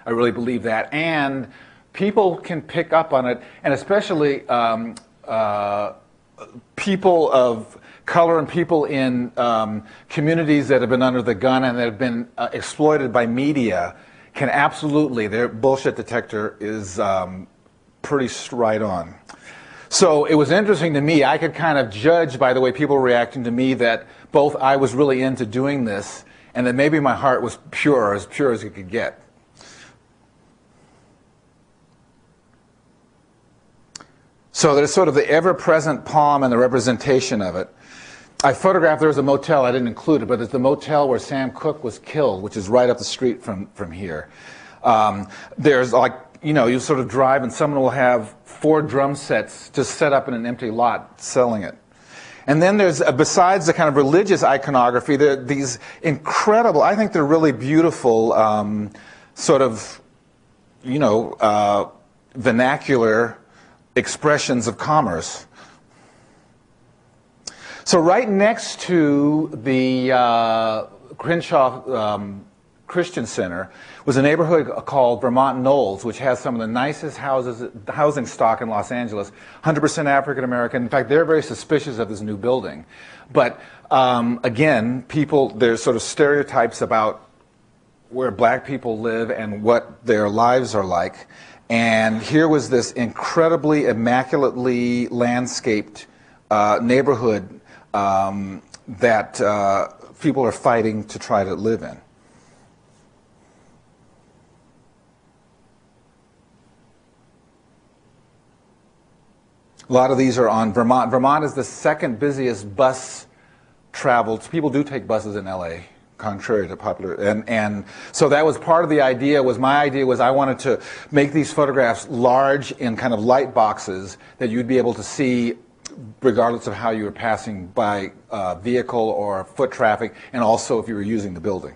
I really believe that. And people can pick up on it, and especially people of color and people in communities that have been under the gun and that have been exploited by media can absolutely, their bullshit detector is pretty right on. So it was interesting to me. I could kind of judge by the way people were reacting to me that both I was really into doing this and that maybe my heart was pure as it could get. So there's sort of the ever-present palm and the representation of it. I photographed, there was a motel, I didn't include it, but it's the motel where Sam Cooke was killed, which is right up the street from here. There's like, you sort of drive and someone will have 4 drum sets just set up in an empty lot selling it. And then there's, besides the kind of religious iconography, there are these incredible, I think they're really beautiful, sort of, vernacular expressions of commerce. So right next to the Crenshaw Christian Center was a neighborhood called Vermont Knolls, which has some of the nicest housing stock in Los Angeles, 100% African American. In fact, they're very suspicious of this new building. But again, there's sort of stereotypes about where black people live and what their lives are like. And here was this incredibly, immaculately landscaped neighborhood that people are fighting to try to live in. A lot of these are on Vermont. Vermont is the second busiest bus traveled. People do take buses in LA, contrary to popular. And so that was part of the idea. My idea was I wanted to make these photographs large in kind of light boxes that you'd be able to see regardless of how you were passing by vehicle or foot traffic, and also if you were using the building.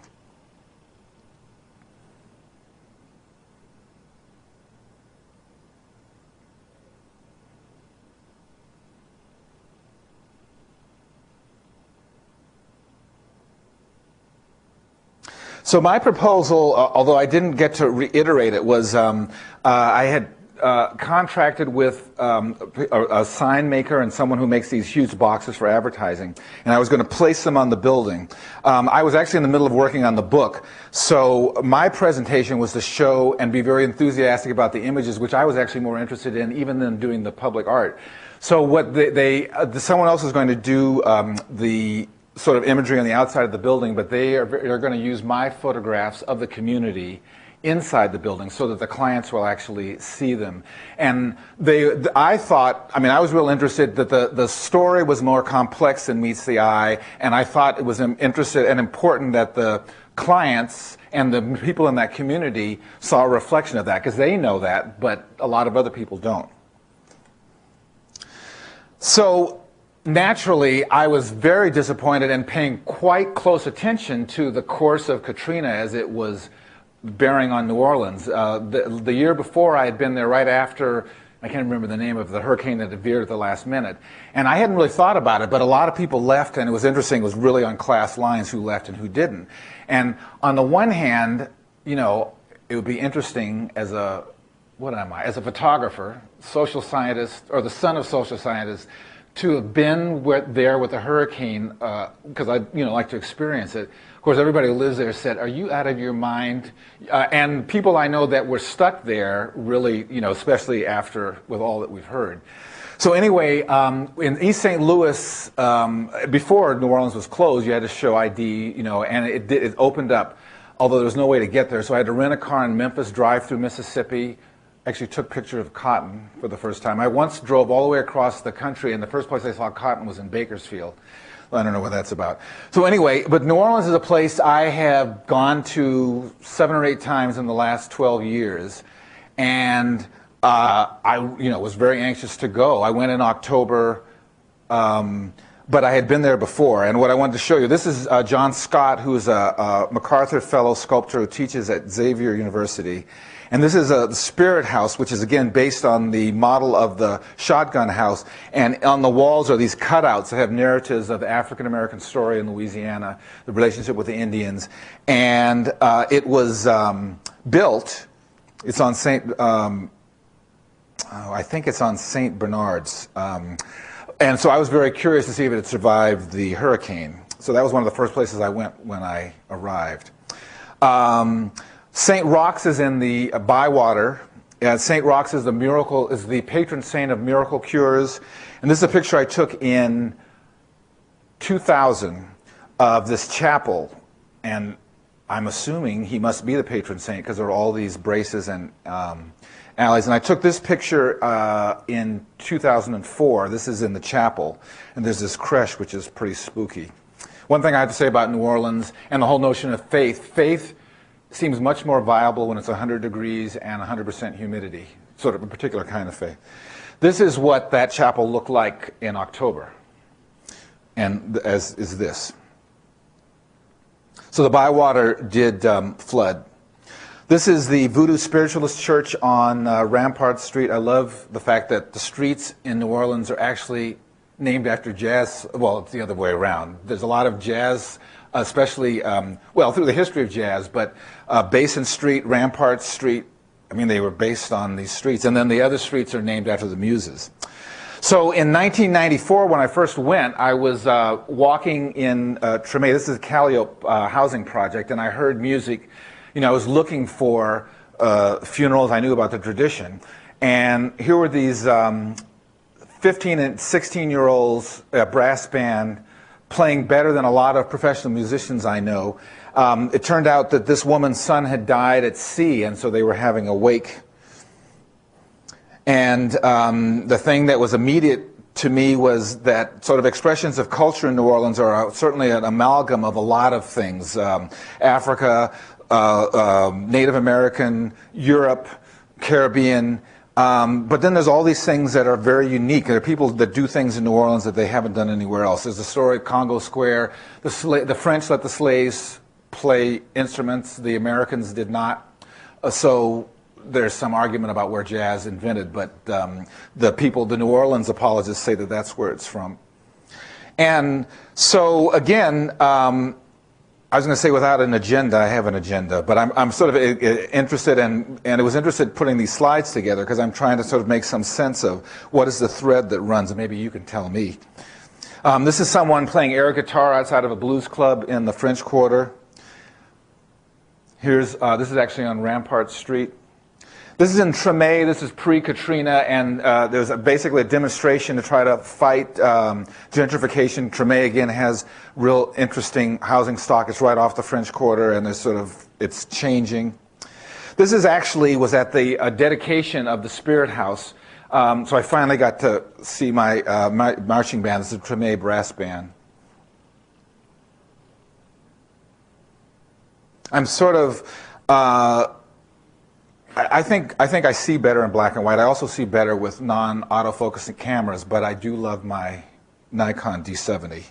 So my proposal, although I didn't get to reiterate it, was I had contracted with a sign maker and someone who makes these huge boxes for advertising, and I was going to place them on the building. I was actually in the middle of working on the book, so my presentation was to show and be very enthusiastic about the images, which I was actually more interested in even than doing the public art. So what someone else is going to do the sort of imagery on the outside of the building, but they're going to use my photographs of the community inside the building so that the clients will actually see them. And I thought, I mean, I was real interested that the story was more complex than meets the eye, and I thought it was interested and important that the clients and the people in that community saw a reflection of that, because they know that, but a lot of other people don't. So naturally, I was very disappointed and paying quite close attention to the course of Katrina as it was bearing on New Orleans. The year before, I had been there right after, I can't remember the name of the hurricane that had veered at the last minute. And I hadn't really thought about it, but a lot of people left, and it was interesting. It was really on class lines who left and who didn't. And on the one hand, you know, it would be interesting as a, what am I, as a photographer, social scientist, or the son of social scientists, to have been there with a hurricane, because I like to experience it. Of course, everybody who lives there said, "Are you out of your mind?" And people I know that were stuck there really, especially after with all that we've heard. So anyway, in East St. Louis, before New Orleans was closed, you had to show ID, and it opened up, although there was no way to get there. So I had to rent a car in Memphis, drive through Mississippi. Actually took pictures of cotton for the first time. I once drove all the way across the country, and the first place I saw cotton was in Bakersfield. Well, I don't know what that's about. So anyway, but New Orleans is a place I have gone to 7 or 8 times in the last 12 years, and I was very anxious to go. I went in October, but I had been there before. And what I wanted to show you, this is John Scott, who's a MacArthur Fellow sculptor who teaches at Xavier University. And this is the Spirit House, which is, again, based on the model of the Shotgun House. And on the walls are these cutouts that have narratives of the African-American story in Louisiana, the relationship with the Indians. And it was built, it's on I think it's on St. Bernard's. And so I was very curious to see if it had survived the hurricane. So that was one of the first places I went when I arrived. St. Rochs is in the Bywater. St. Rochs is the patron saint of miracle cures. And this is a picture I took in 2000 of this chapel. And I'm assuming he must be the patron saint because there are all these braces and alleys. And I took this picture in 2004. This is in the chapel. And there's this creche, which is pretty spooky. One thing I have to say about New Orleans and the whole notion of faith seems much more viable when it's 100 degrees and 100% humidity, sort of a particular kind of faith. This is what that chapel looked like in October, and as is this. So the Bywater did flood. This is the Voodoo Spiritualist Church on Rampart Street. I love the fact that the streets in New Orleans are actually named after jazz. Well, it's the other way around. There's a lot of jazz, especially, through the history of jazz, but Basin Street, Rampart Street, I mean, they were based on these streets. And then the other streets are named after the muses. So in 1994, when I first went, I was walking in Treme. This is a Calliope housing project, and I heard music. I was looking for funerals. I knew about the tradition. And here were these 15 and 16-year-olds, brass band, playing better than a lot of professional musicians I know. It turned out that this woman's son had died at sea, and so they were having a wake. And the thing that was immediate to me was that sort of expressions of culture in New Orleans are certainly an amalgam of a lot of things. Africa, Native American, Europe, Caribbean. But then there's all these things that are very unique. There are people that do things in New Orleans that they haven't done anywhere else. There's the story of Congo Square. The French let the slaves play instruments. The Americans did not. So there's some argument about where jazz invented, but the New Orleans apologists say that that's where it's from. And so again, I was going to say without an agenda, I have an agenda, but I'm sort of interested in, and I was interested in putting these slides together because I'm trying to sort of make some sense of what is the thread that runs, and maybe you can tell me. This is someone playing air guitar outside of a blues club in the French Quarter. This is actually on Rampart Street. This is in Treme. This is pre-Katrina, and there's basically a demonstration to try to fight gentrification. Treme, again, has real interesting housing stock. It's right off the French Quarter, and it's changing. This was at the dedication of the Spirit House. So I finally got to see my marching band. This is a Treme brass band. I'm sort of... I think I see better in black and white. I also see better with non-autofocusing cameras, but I do love my Nikon D70.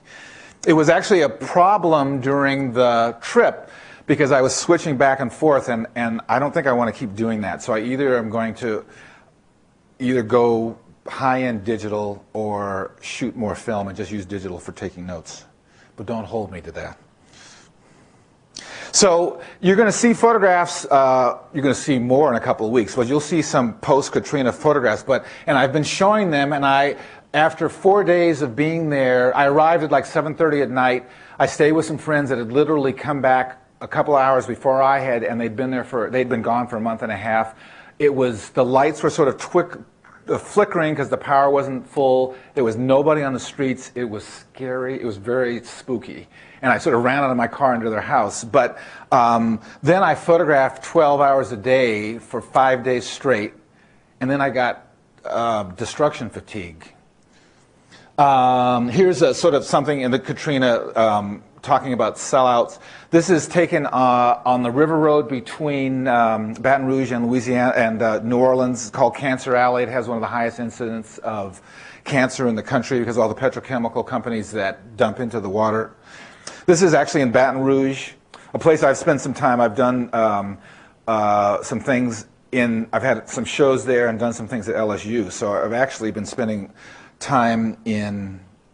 It was actually a problem during the trip because I was switching back and forth, and I don't think I want to keep doing that. So I am going to either go high-end digital or shoot more film and just use digital for taking notes. But don't hold me to that. So you're going to see photographs, you're going to see more in a couple of weeks, but you'll see some post-Katrina photographs. And I've been showing them, and after 4 days of being there, I arrived at like 7:30 at night. I stayed with some friends that had literally come back a couple hours before I had, and they'd been gone for a month and a half. The lights were sort of flickering because the power wasn't full. There was nobody on the streets. It was scary. It was very spooky. And I sort of ran out of my car into their house. But then I photographed 12 hours a day for 5 days straight. And then I got destruction fatigue. Here's sort of something in the Katrina talking about sellouts. This is taken on the river road between Baton Rouge and Louisiana and New Orleans. It's called Cancer Alley. It has one of the highest incidents of cancer in the country because of all the petrochemical companies that dump into the water. This is actually in Baton Rouge, a place I've spent some time. I've done some things I've had some shows there and done some things at LSU. So I've actually been spending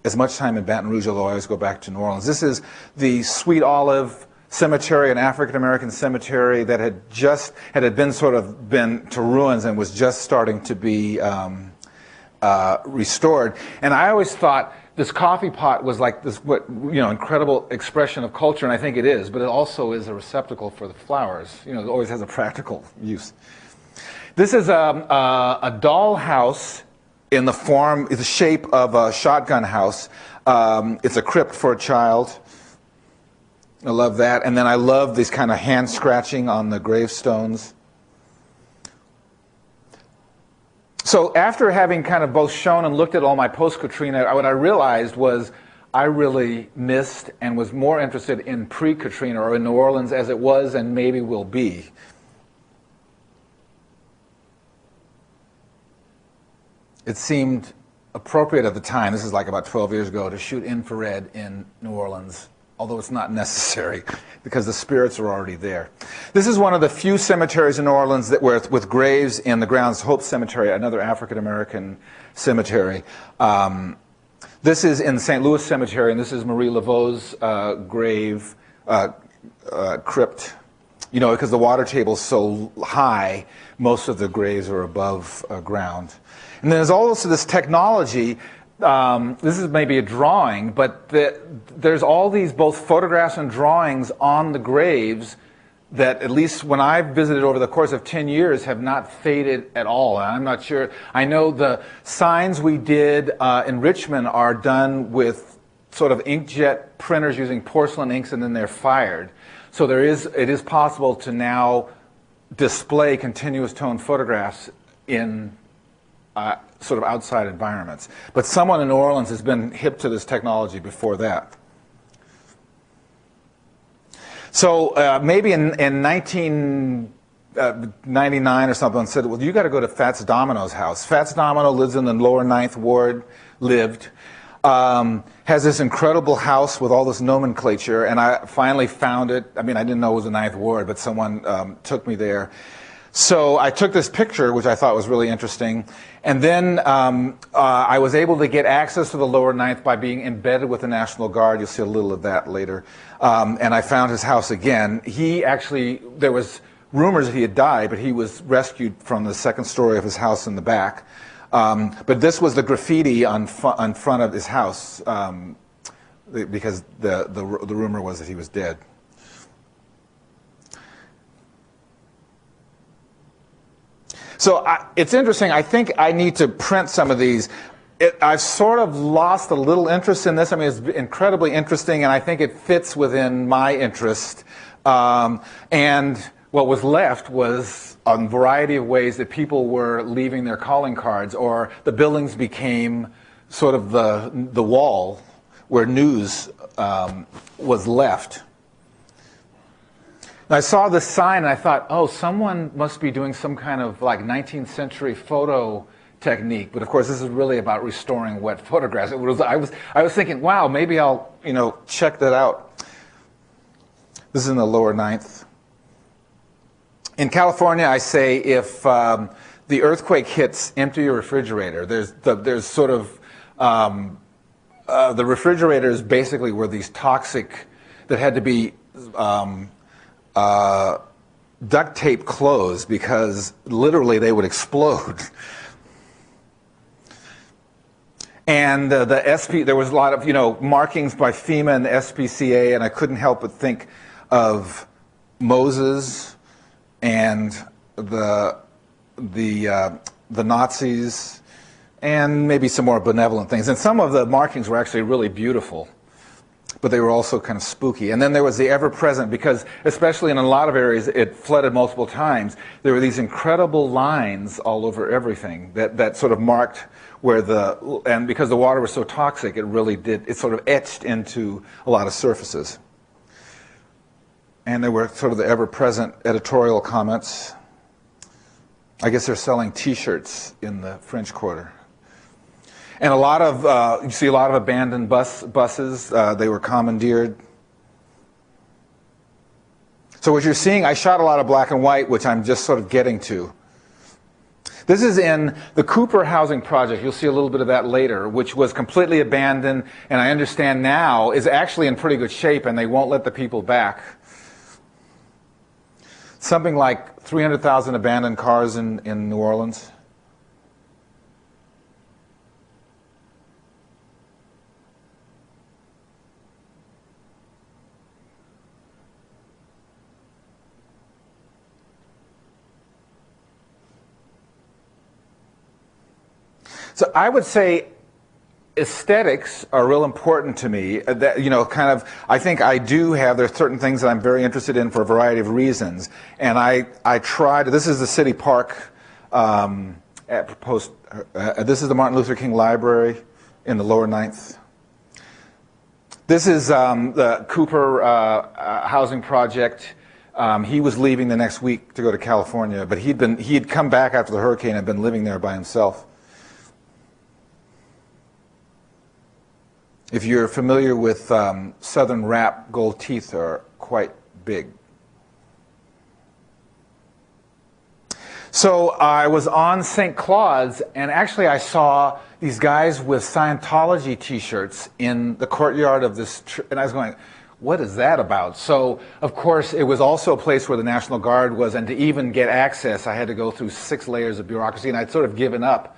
as much time in Baton Rouge, although I always go back to New Orleans. This is the Sweet Olive Cemetery, an African-American cemetery that had been to ruins and was just starting to be restored. And I always thought this coffee pot was like this incredible expression of culture, and I think it is, but it also is a receptacle for the flowers. It always has a practical use. This is a doll house in the shape of a shotgun house. It's a crypt for a child. I love that. And then I love this kind of hand scratching on the gravestones. So after having kind of both shown and looked at all my post-Katrina, what I realized was I really missed and was more interested in pre-Katrina, or in New Orleans as it was and maybe will be. It seemed appropriate at the time, this is like about 12 years ago, to shoot infrared in New Orleans, although it's not necessary because the spirits are already there. This is one of the few cemeteries in New Orleans with graves in the grounds. Hope Cemetery, another African-American cemetery. This is in the St. Louis Cemetery, and this is Marie Laveau's grave, crypt. Because the water table is so high, most of the graves are above ground. And there's also this technology. This is maybe a drawing, but there's all these both photographs and drawings on the graves that, at least when I've visited over the course of 10 years, have not faded at all. And I'm not sure. I know the signs we did in Richmond are done with sort of inkjet printers using porcelain inks, and then they're fired. So it is possible to now display continuous tone photographs in sort of outside environments. But someone in New Orleans has been hip to this technology before that. So maybe in 1999 or something, said, well, you got to go to Fats Domino's house. Fats Domino lives in the lower 9th Ward, has this incredible house with all this nomenclature, and I finally found it. I mean, I didn't know it was the 9th Ward, but someone took me there. So I took this picture, which I thought was really interesting, and then I was able to get access to the lower ninth by being embedded with the National Guard. You'll see a little of that later. And I found his house again. He actually, there was rumors that he had died, but he was rescued from the second story of his house in the back. But this was the graffiti on front of his house, because the rumor was that he was dead. So it's interesting. I think I need to print some of these. I've sort of lost a little interest in this. I mean, it's incredibly interesting, and I think it fits within my interest. And what was left was a variety of ways that people were leaving their calling cards, or the buildings became sort of the wall where news was left. I saw this sign and I thought, oh, someone must be doing some kind of like 19th century photo technique. But of course, this is really about restoring wet photographs. I was thinking, wow, maybe I'll check that out. This is in the lower ninth. In California, I say if the earthquake hits, empty your refrigerator. There's sort of the refrigerators basically were these toxic that had to be duct tape closed because literally they would explode. And there was a lot of markings by FEMA and the SPCA, and I couldn't help but think of Moses and the Nazis, and maybe some more benevolent things. And some of the markings were actually really beautiful, but they were also kind of spooky. And then there was the ever-present, because especially in a lot of areas it flooded multiple times. There were these incredible lines all over everything that sort of marked where and because the water was so toxic, it sort of etched into a lot of surfaces. And there were sort of the ever-present editorial comments. I guess they're selling T-shirts in the French Quarter. And a lot of, you see a lot of abandoned buses. They were commandeered. So what you're seeing, I shot a lot of black and white, which I'm just sort of getting to. This is in the Cooper housing project. You'll see a little bit of that later, which was completely abandoned, and I understand now is actually in pretty good shape, and they won't let the people back. Something like 300,000 abandoned cars in New Orleans. So I would say aesthetics are real important to me. That, I think I do have, there's certain things that I'm very interested in for a variety of reasons. And I try to, this is the city park, this is the Martin Luther King Library in the lower ninth. This is the Cooper housing project. He was leaving the next week to go to California, but he'd come back after the hurricane and been living there by himself. If you're familiar with Southern wrap, gold teeth are quite big. So I was on St. Claude's, and actually I saw these guys with Scientology T-shirts in the courtyard of this, and I was going, what is that about? So, of course, it was also a place where the National Guard was, and to even get access, I had to go through 6 layers of bureaucracy, and I'd sort of given up.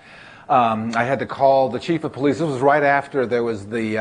I had to call the chief of police. This was right after there was the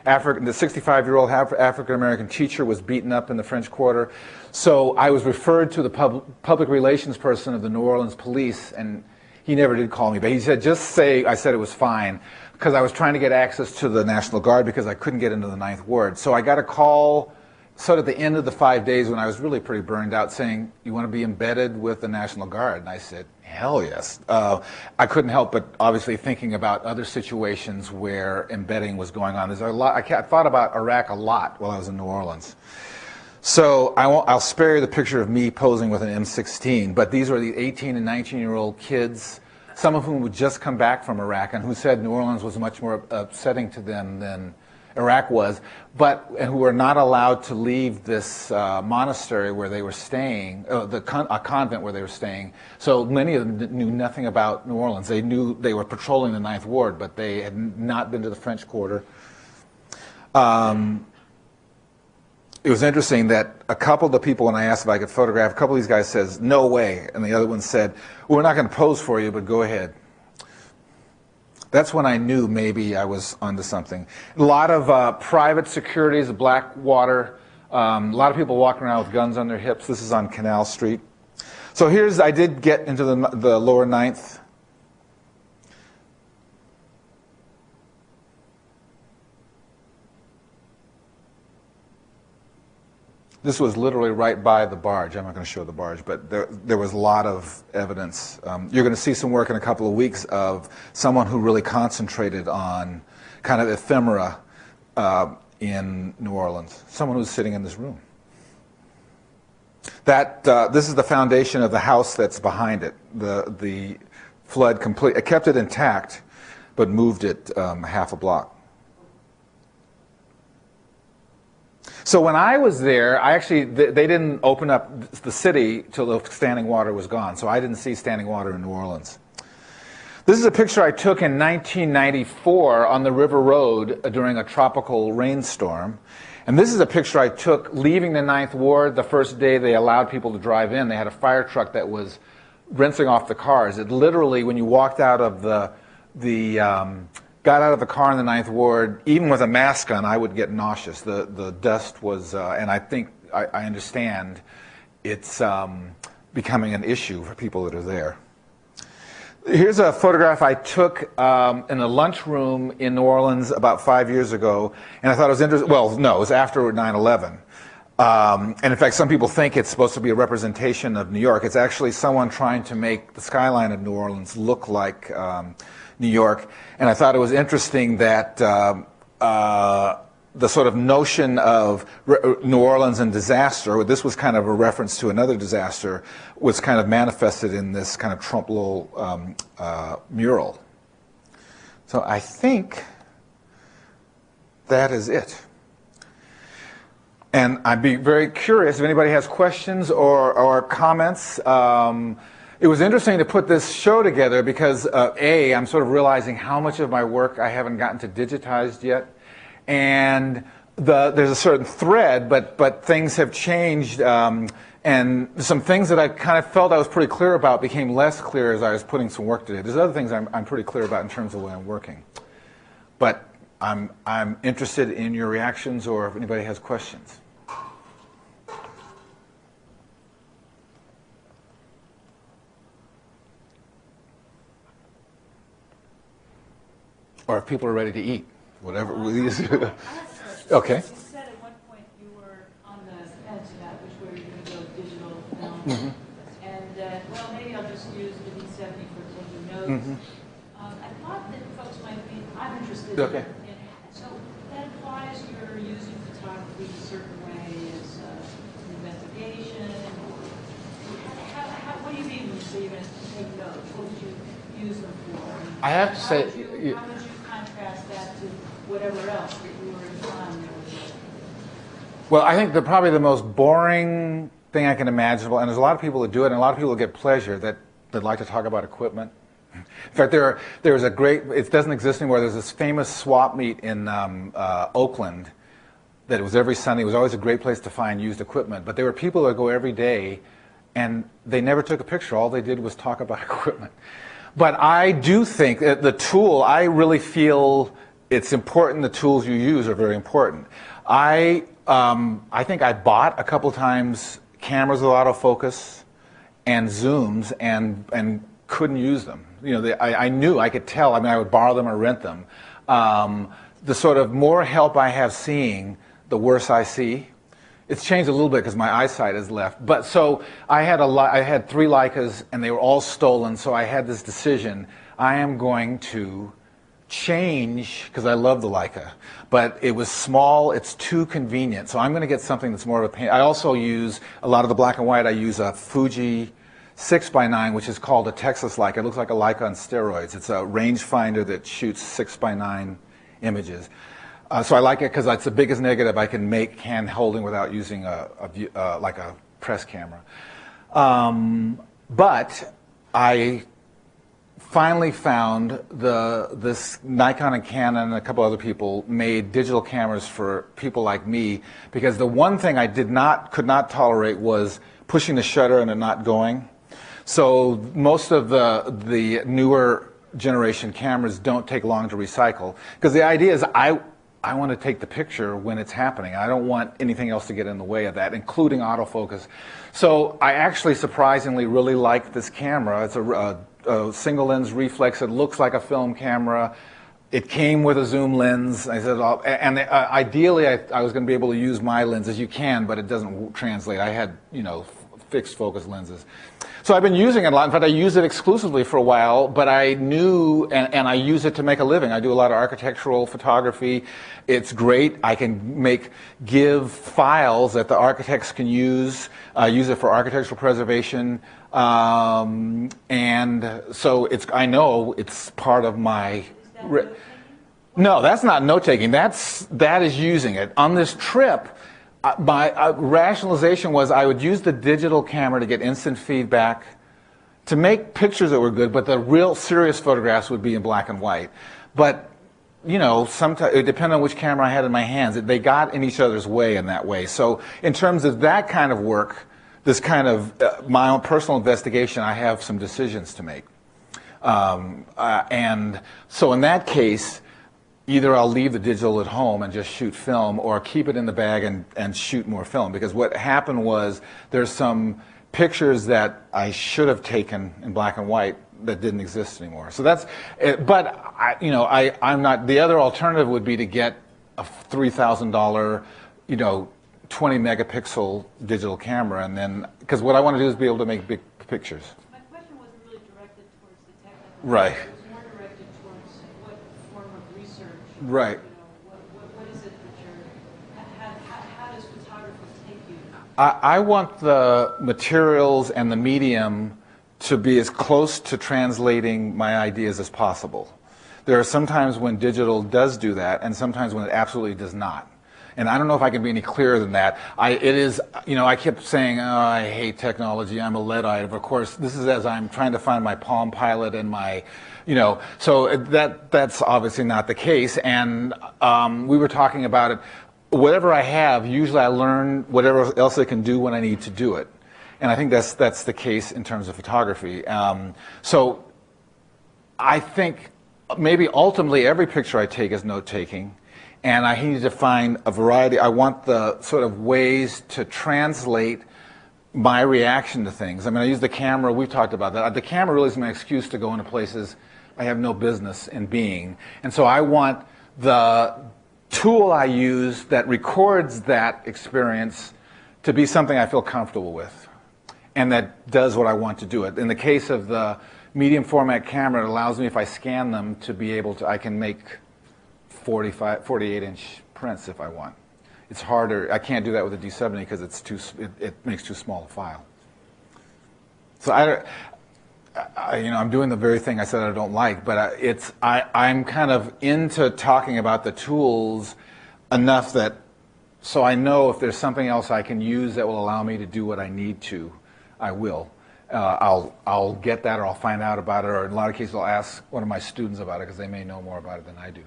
65-year-old African-American teacher was beaten up in the French Quarter. So I was referred to the public relations person of the New Orleans police, and he never did call me. But he said, just say I said it was fine, because I was trying to get access to the National Guard because I couldn't get into the Ninth Ward. So I got a call sort of at the end of the 5 days when I was really pretty burned out saying, you want to be embedded with the National Guard? And I said, hell yes. I couldn't help but obviously thinking about other situations where embedding was going on. There's a lot. I thought about Iraq a lot while I was in New Orleans. So I'll spare you the picture of me posing with an M16, but these were the 18 and 19-year-old kids, some of whom would just come back from Iraq and who said New Orleans was much more upsetting to them than Iraq was, but who were not allowed to leave this monastery where they were staying, a convent where they were staying. So many of them knew nothing about New Orleans. They knew they were patrolling the Ninth Ward, but they had not been to the French Quarter. It was interesting that a couple of the people, when I asked if I could photograph, a couple of these guys says, "No way," and the other one said, "Well, we're not going to pose for you, but go ahead." That's when I knew maybe I was onto something. A lot of private securities, Blackwater, a lot of people walking around with guns on their hips. This is on Canal Street. So I did get into the lower Ninth. This was literally right by the barge. I'm not going to show the barge, but there was a lot of evidence. You're going to see some work in a couple of weeks of someone who really concentrated on kind of ephemera in New Orleans. Someone who's sitting in this room. This is the foundation of the house that's behind it. The flood it kept it intact, but moved it half a block. So when I was there, they didn't open up the city till the standing water was gone. So I didn't see standing water in New Orleans. This is a picture I took in 1994 on the River Road during a tropical rainstorm. And this is a picture I took leaving the Ninth Ward the first day they allowed people to drive in. They had a fire truck that was rinsing off the cars. It literally, when you walked out of got out of the car in the Ninth Ward, even with a mask on, I would get nauseous. The dust was, and I think, I understand, it's becoming an issue for people that are there. Here's a photograph I took in a lunchroom in New Orleans about 5 years ago, and I thought it was interesting. Well, no, it was after 9/11. And in fact, some people think it's supposed to be a representation of New York. It's actually someone trying to make the skyline of New Orleans look like New York. And I thought it was interesting that the sort of notion of New Orleans and disaster, this was kind of a reference to another disaster, was kind of manifested in this kind of Trump Lowell mural. So I think that is it. And I'd be very curious if anybody has questions or comments. It was interesting to put this show together because, I'm sort of realizing how much of my work I haven't gotten to digitized yet. And there's a certain thread, but things have changed. And some things that I kind of felt I was pretty clear about became less clear as I was putting some work together. There's other things I'm pretty clear about in terms of the way I'm working. But I'm interested in your reactions or if anybody has questions. Or if people are ready to eat, whatever. Okay. You said at one point you were on the edge of that, which where you're going to go digital film. Mm-hmm. And, well, maybe I'll just use the D70 for taking notes. Mm-hmm. I thought that folks might be, I'm interested in, so that implies you're using photography a certain way as an investigation. What do you mean when you say you're going to take notes? What would you use them for? I have to say... How would you contrast that to whatever else that you were implying there was? Well, I think probably the most boring thing I can imagine, and there's a lot of people that do it, and a lot of people get pleasure that like to talk about equipment. In fact, there's a great, it doesn't exist anymore, there's this famous swap meet in Oakland that it was every Sunday. It was always a great place to find used equipment, but there were people that go every day, and they never took a picture. All they did was talk about equipment. But I do think that the tool, I really feel it's important the tools you use are very important. I think I bought a couple times cameras with autofocus and zooms and couldn't use them. You know, I knew, I could tell, I would borrow them or rent them. The sort of more help I have seeing, the worse I see. It's changed a little bit because my eyesight has left. But so I had 3 Leicas and they were all stolen. So I had this decision. I am going to change because I love the Leica, but it was small. It's too convenient. So I'm going to get something that's more of a pain. I also use a lot of the black and white. I use a Fuji 6x9, which is called a Texas Leica. It looks like a Leica on steroids. It's a rangefinder that shoots 6x9 images. So I like it because it's the biggest negative I can make hand holding without using like a press camera. But I finally found this Nikon and Canon and a couple other people made digital cameras for people like me, because the one thing I could not tolerate was pushing the shutter and it not going. So most of the newer generation cameras don't take long to recycle, because the idea is I want to take the picture when it's happening. I don't want anything else to get in the way of that, including autofocus. So I actually surprisingly really like this camera. It's a single lens reflex. It looks like a film camera. It came with a zoom lens. I said, ideally I was going to be able to use my lenses. You can, but it doesn't translate. I had, fixed focus lenses. So I've been using it a lot. In fact, I used it exclusively for a while, but I knew, and I use it to make a living. I do a lot of architectural photography. It's great. I can give files that the architects can use it for architectural preservation. And so I know it's part of my... No, that's not note-taking. That is using it. On this trip, my rationalization was I would use the digital camera to get instant feedback, to make pictures that were good, but the real serious photographs would be in black and white. But, sometimes it depended on which camera I had in my hands. They got in each other's way in that way. So in terms of that kind of work, this kind of my own personal investigation, I have some decisions to make. And so in that case, either I'll leave the digital at home and just shoot film, or keep it in the bag and shoot more film. Because what happened was there's some pictures that I should have taken in black and white that didn't exist anymore. So that's, but I'm not, the other alternative would be to get a $3,000, 20 megapixel digital camera, and then, because what I want to do is be able to make big pictures. My question wasn't really directed towards the technical. Right. It was more directed towards what form of research. Right. What is it that you're, how does photography take you? I want the materials and the medium to be as close to translating my ideas as possible. There are some times when digital does do that, and sometimes when it absolutely does not. And I don't know if I can be any clearer than that. I kept saying, oh, I hate technology, I'm a Luddite. Of course, this is as I'm trying to find my Palm Pilot and my, so that's obviously not the case. And we were talking about it. Whatever I have, usually I learn whatever else I can do when I need to do it. And I think that's the case in terms of photography. So I think maybe ultimately every picture I take is note-taking. And I need to find a variety. I want the sort of ways to translate my reaction to things. I mean, I use the camera. We've talked about that. The camera really is my excuse to go into places I have no business in being. And so I want the tool I use that records that experience to be something I feel comfortable with and that does what I want to do it. In the case of the medium format camera, it allows me, if I scan them, to be able to, I can make 48-inch prints if I want. It's harder. I can't do that with a D70 because it makes too small a file. So I'm doing the very thing I said I don't like, but I'm kind of into talking about the tools enough that so I know if there's something else I can use that will allow me to do what I need to, I will. I'll get that, or I'll find out about it, or in a lot of cases I'll ask one of my students about it because they may know more about it than I do.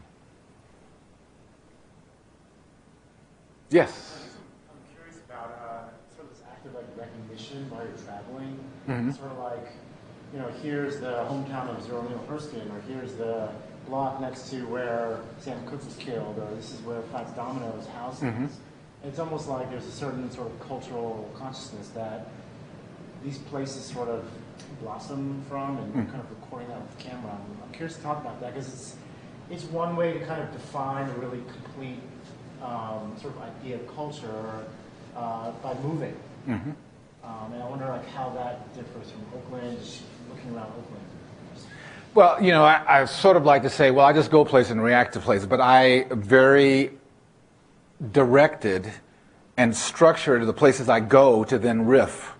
Yes? I'm curious about sort of this act of recognition while you're traveling. Mm-hmm. Sort of like, here's the hometown of Zerlino Hurston, or here's the block next to where Sam Cooke was killed, or this is where Fats Domino's house Mm-hmm. is. It's almost like there's a certain sort of cultural consciousness that these places sort of blossom from, and kind of recording that with the camera. I'm curious to talk about that because it's one way to kind of define a really complete sort of idea of culture by moving. Mm-hmm. And I wonder how that differs from Oakland, just looking around Oakland. Well, I sort of like to say, well, I just go places and react to places, but I very directed and structured the places I go to then riff,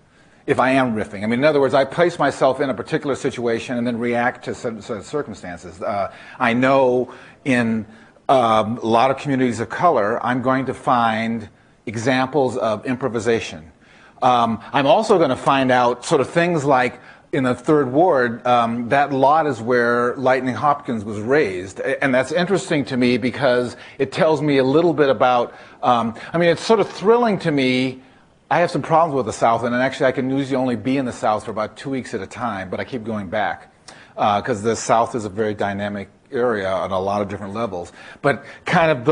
if I am riffing. I mean, in other words, I place myself in a particular situation and then react to certain circumstances. I know in a lot of communities of color, I'm going to find examples of improvisation. I'm also going to find out sort of things like in the Third Ward, that lot is where Lightning Hopkins was raised. And that's interesting to me because it tells me a little bit about, I mean, it's sort of thrilling to me. I have some problems with the South, and actually I can usually only be in the South for about 2 weeks at a time, but I keep going back because the South is a very dynamic area on a lot of different levels. But kind of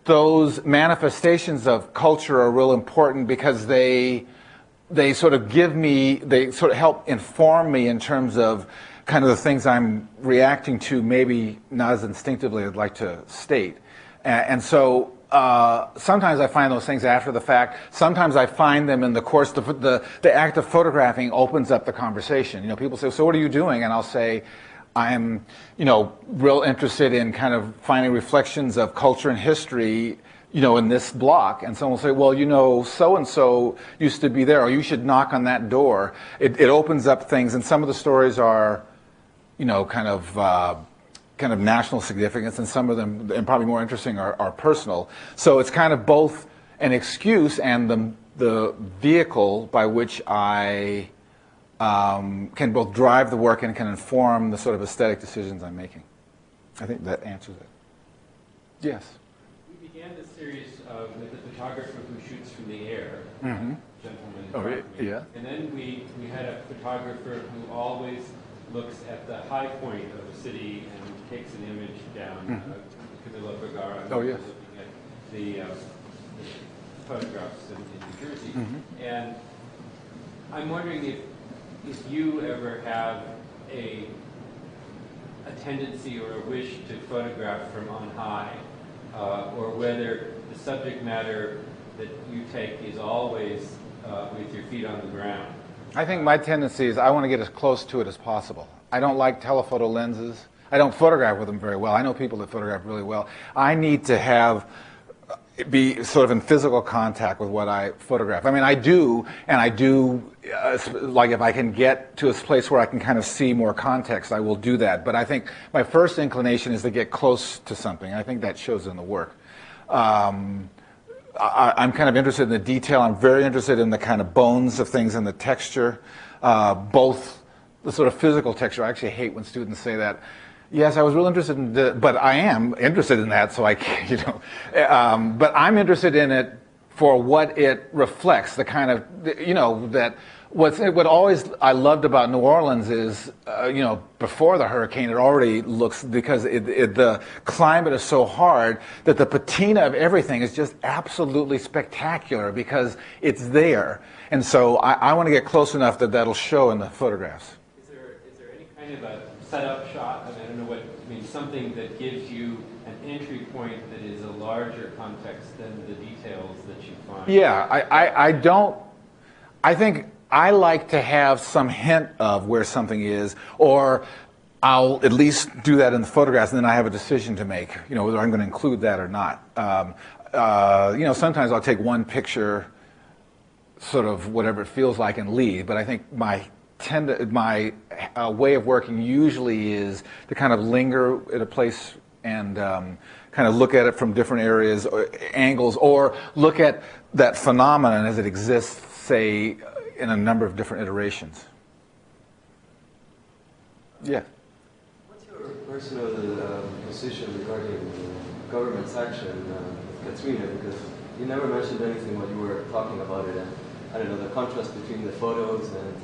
those manifestations of culture are real important because they sort of give me, they sort of help inform me in terms of kind of the things I'm reacting to, maybe not as instinctively as I'd like to state. And so sometimes I find those things after the fact. Sometimes I find them in the course. The act of photographing opens up the conversation. You know, people say, so what are you doing? And I'll say, I'm, you know, real interested in kind of finding reflections of culture and history, you know, in this block. And someone will say, well, you know, so-and-so used to be there, or you should knock on that door. It opens up things, and some of the stories are, you know, kind of national significance, and some of them, and probably more interesting, are personal. So it's kind of both an excuse and the vehicle by which I can both drive the work and can inform the sort of aesthetic decisions I'm making. I think that answers it. Yes? We began this series with a photographer who shoots from the air, Mm-hmm. gentleman. Oh, yeah. And then we had a photographer who always looks at the high point of a city and takes an image down. Camilla Vergara. Oh, yes. Looking at the photographs in New Jersey. Mm-hmm. And I'm wondering if you ever have a tendency or a wish to photograph from on high, or whether the subject matter that you take is always with your feet on the ground. I think my tendency is I want to get as close to it as possible. I don't like telephoto lenses. I don't photograph with them very well. I know people that photograph really well. I need to be sort of in physical contact with what I photograph. I mean, I do, like if I can get to a place where I can kind of see more context, I will do that. But I think my first inclination is to get close to something. I think that shows in the work. I'm kind of interested in the detail. I'm very interested in the kind of bones of things and the texture, both the sort of physical texture. I actually hate when students say that. Yes, I was real interested in but I am interested in that, so I can't, you know. But I'm interested in it for what it reflects, the kind of, you know, that what always I loved about New Orleans is, you know, before the hurricane, it already looks, because the climate is so hard that the patina of everything is just absolutely spectacular because it's there. And so I want to get close enough that that'll show in the photographs. Is there any kind of a setup shot? I mean, something that gives you an entry point that is a larger context than the details that you find? Yeah, I think I like to have some hint of where something is, or I'll at least do that in the photographs, and then I have a decision to make, you know, whether I'm going to include that or not. You know, sometimes I'll take one picture, sort of whatever it feels like, and leave, but I think my way of working usually is to kind of linger at a place and kind of look at it from different areas, or angles, or look at that phenomenon as it exists, say, in a number of different iterations. Yeah. What's your personal position regarding government's action, Katrina? Because you never mentioned anything when you were talking about it, and I don't know, the contrast between the photos and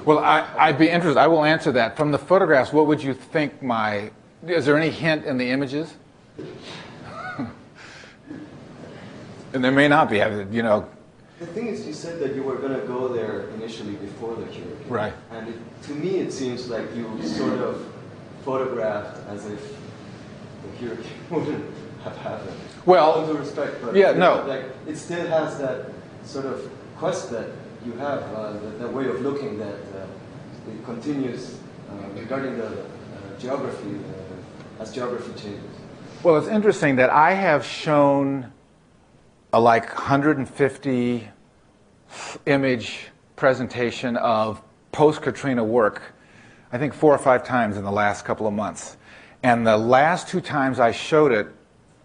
well, I'd be interested. I will answer that. From the photographs, what would you think is there any hint in the images? And there may not be, you know. The thing is, you said that you were going to go there initially before the hurricane. Right. And to me, it seems like you sort of photographed as if the hurricane wouldn't have happened. Well, all due respect, but yeah, no. Like, it still has that sort of quest that you have, the way of looking that it continues regarding the geography as geography changes. Well, it's interesting that I have shown a like 150 image presentation of post-Katrina work, I think 4 or 5 times in the last couple of months. And the last 2 times I showed it,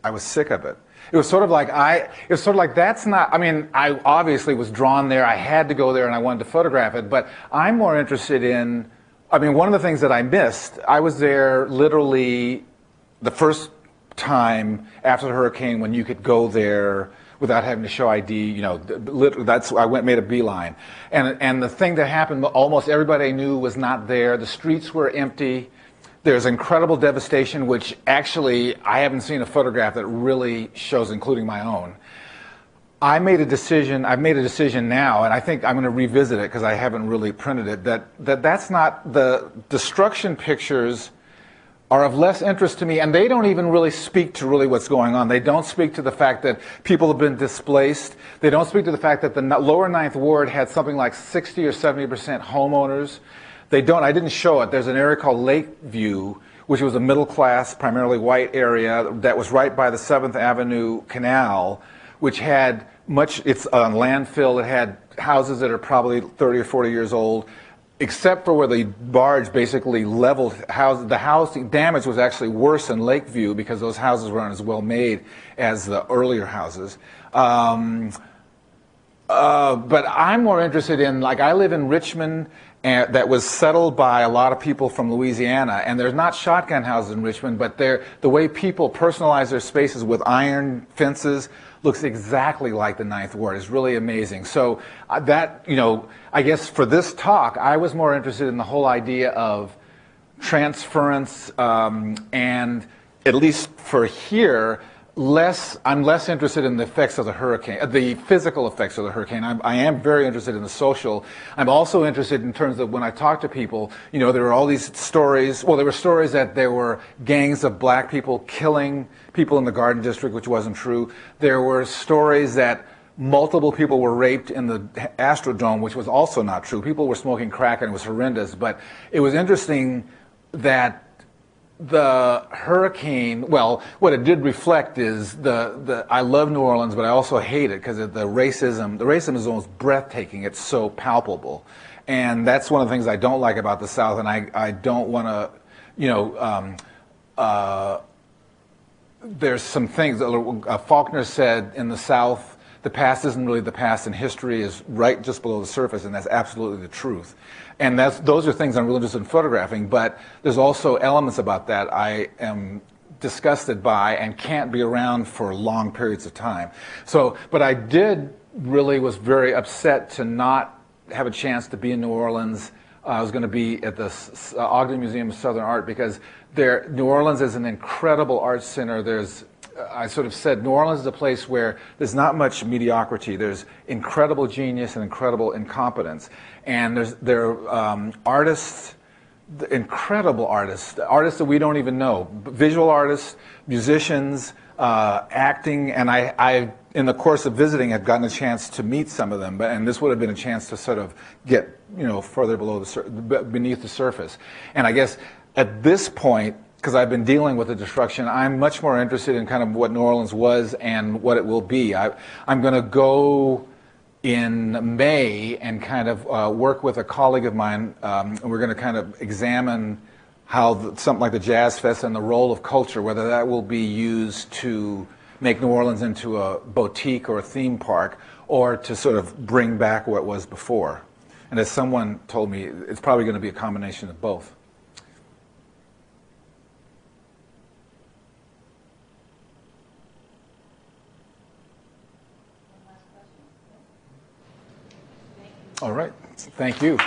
I was sick of it. It was sort of like that's not, I mean, I obviously was drawn there, I had to go there and I wanted to photograph it, but I'm more interested in, I mean, one of the things that I missed, I was there literally the first time after the hurricane when you could go there without having to show ID, you know, I made a beeline. And the thing that happened, almost everybody I knew was not there. The streets were empty. There's incredible devastation, which actually I haven't seen a photograph that really shows, including my own. I've made a decision now, and I think I'm going to revisit it because I haven't really printed it, that's not, the destruction pictures are of less interest to me, and they don't even really speak to really what's going on. They don't speak to the fact that people have been displaced. They don't speak to the fact that the lower Ninth Ward had something like 60 or 70% homeowners. I didn't show it. There's an area called Lakeview, which was a middle class, primarily white area that was right by the 7th Avenue Canal, which had it's on landfill. It had houses that are probably 30 or 40 years old, except for where the barge basically leveled houses. The housing damage was actually worse in Lakeview because those houses weren't as well made as the earlier houses. But I'm more interested in, like, I live in Richmond, and that was settled by a lot of people from Louisiana, and there's not shotgun houses in Richmond, but the way people personalize their spaces with iron fences looks exactly like the Ninth Ward. It's really amazing. So that, you know, I guess for this talk, I was more interested in the whole idea of transference, and at least for here, I'm less interested in the effects of the hurricane, the physical effects of the hurricane. I am very interested in the social. I'm also interested in terms of when I talk to people, you know, there were all these stories. Well, there were stories that there were gangs of black people killing people in the Garden District, which wasn't true. There were stories that multiple people were raped in the Astrodome, which was also not true. People were smoking crack and it was horrendous. But it was interesting that the hurricane, well, what it did reflect is I love New Orleans, but I also hate it because the racism is almost breathtaking. It's so palpable. And that's one of the things I don't like about the South, and I don't want to, you know, there's some things, Faulkner said in the South, the past isn't really the past and history is right just below the surface, and that's absolutely the truth. And those are things I'm really interested in photographing, but there's also elements about that I am disgusted by and can't be around for long periods of time. So, but I was very upset to not have a chance to be in New Orleans. I was going to be at the Ogden Museum of Southern Art because New Orleans is an incredible art center. I sort of said New Orleans is a place where there's not much mediocrity. There's incredible genius and incredible incompetence. And there are artists, incredible artists that we don't even know, visual artists, musicians, acting, and I in the course of visiting, had gotten a chance to meet some of them, and this would have been a chance to sort of get, you know, further beneath the surface. And I guess at this point, because I've been dealing with the destruction, I'm much more interested in kind of what New Orleans was and what it will be. I'm going to go in May and kind of work with a colleague of mine, and we're going to kind of examine how something like the Jazz Fest and the role of culture, whether that will be used to make New Orleans into a boutique or a theme park, or to sort of bring back what was before. And as someone told me, it's probably going to be a combination of both. All right. Thank you.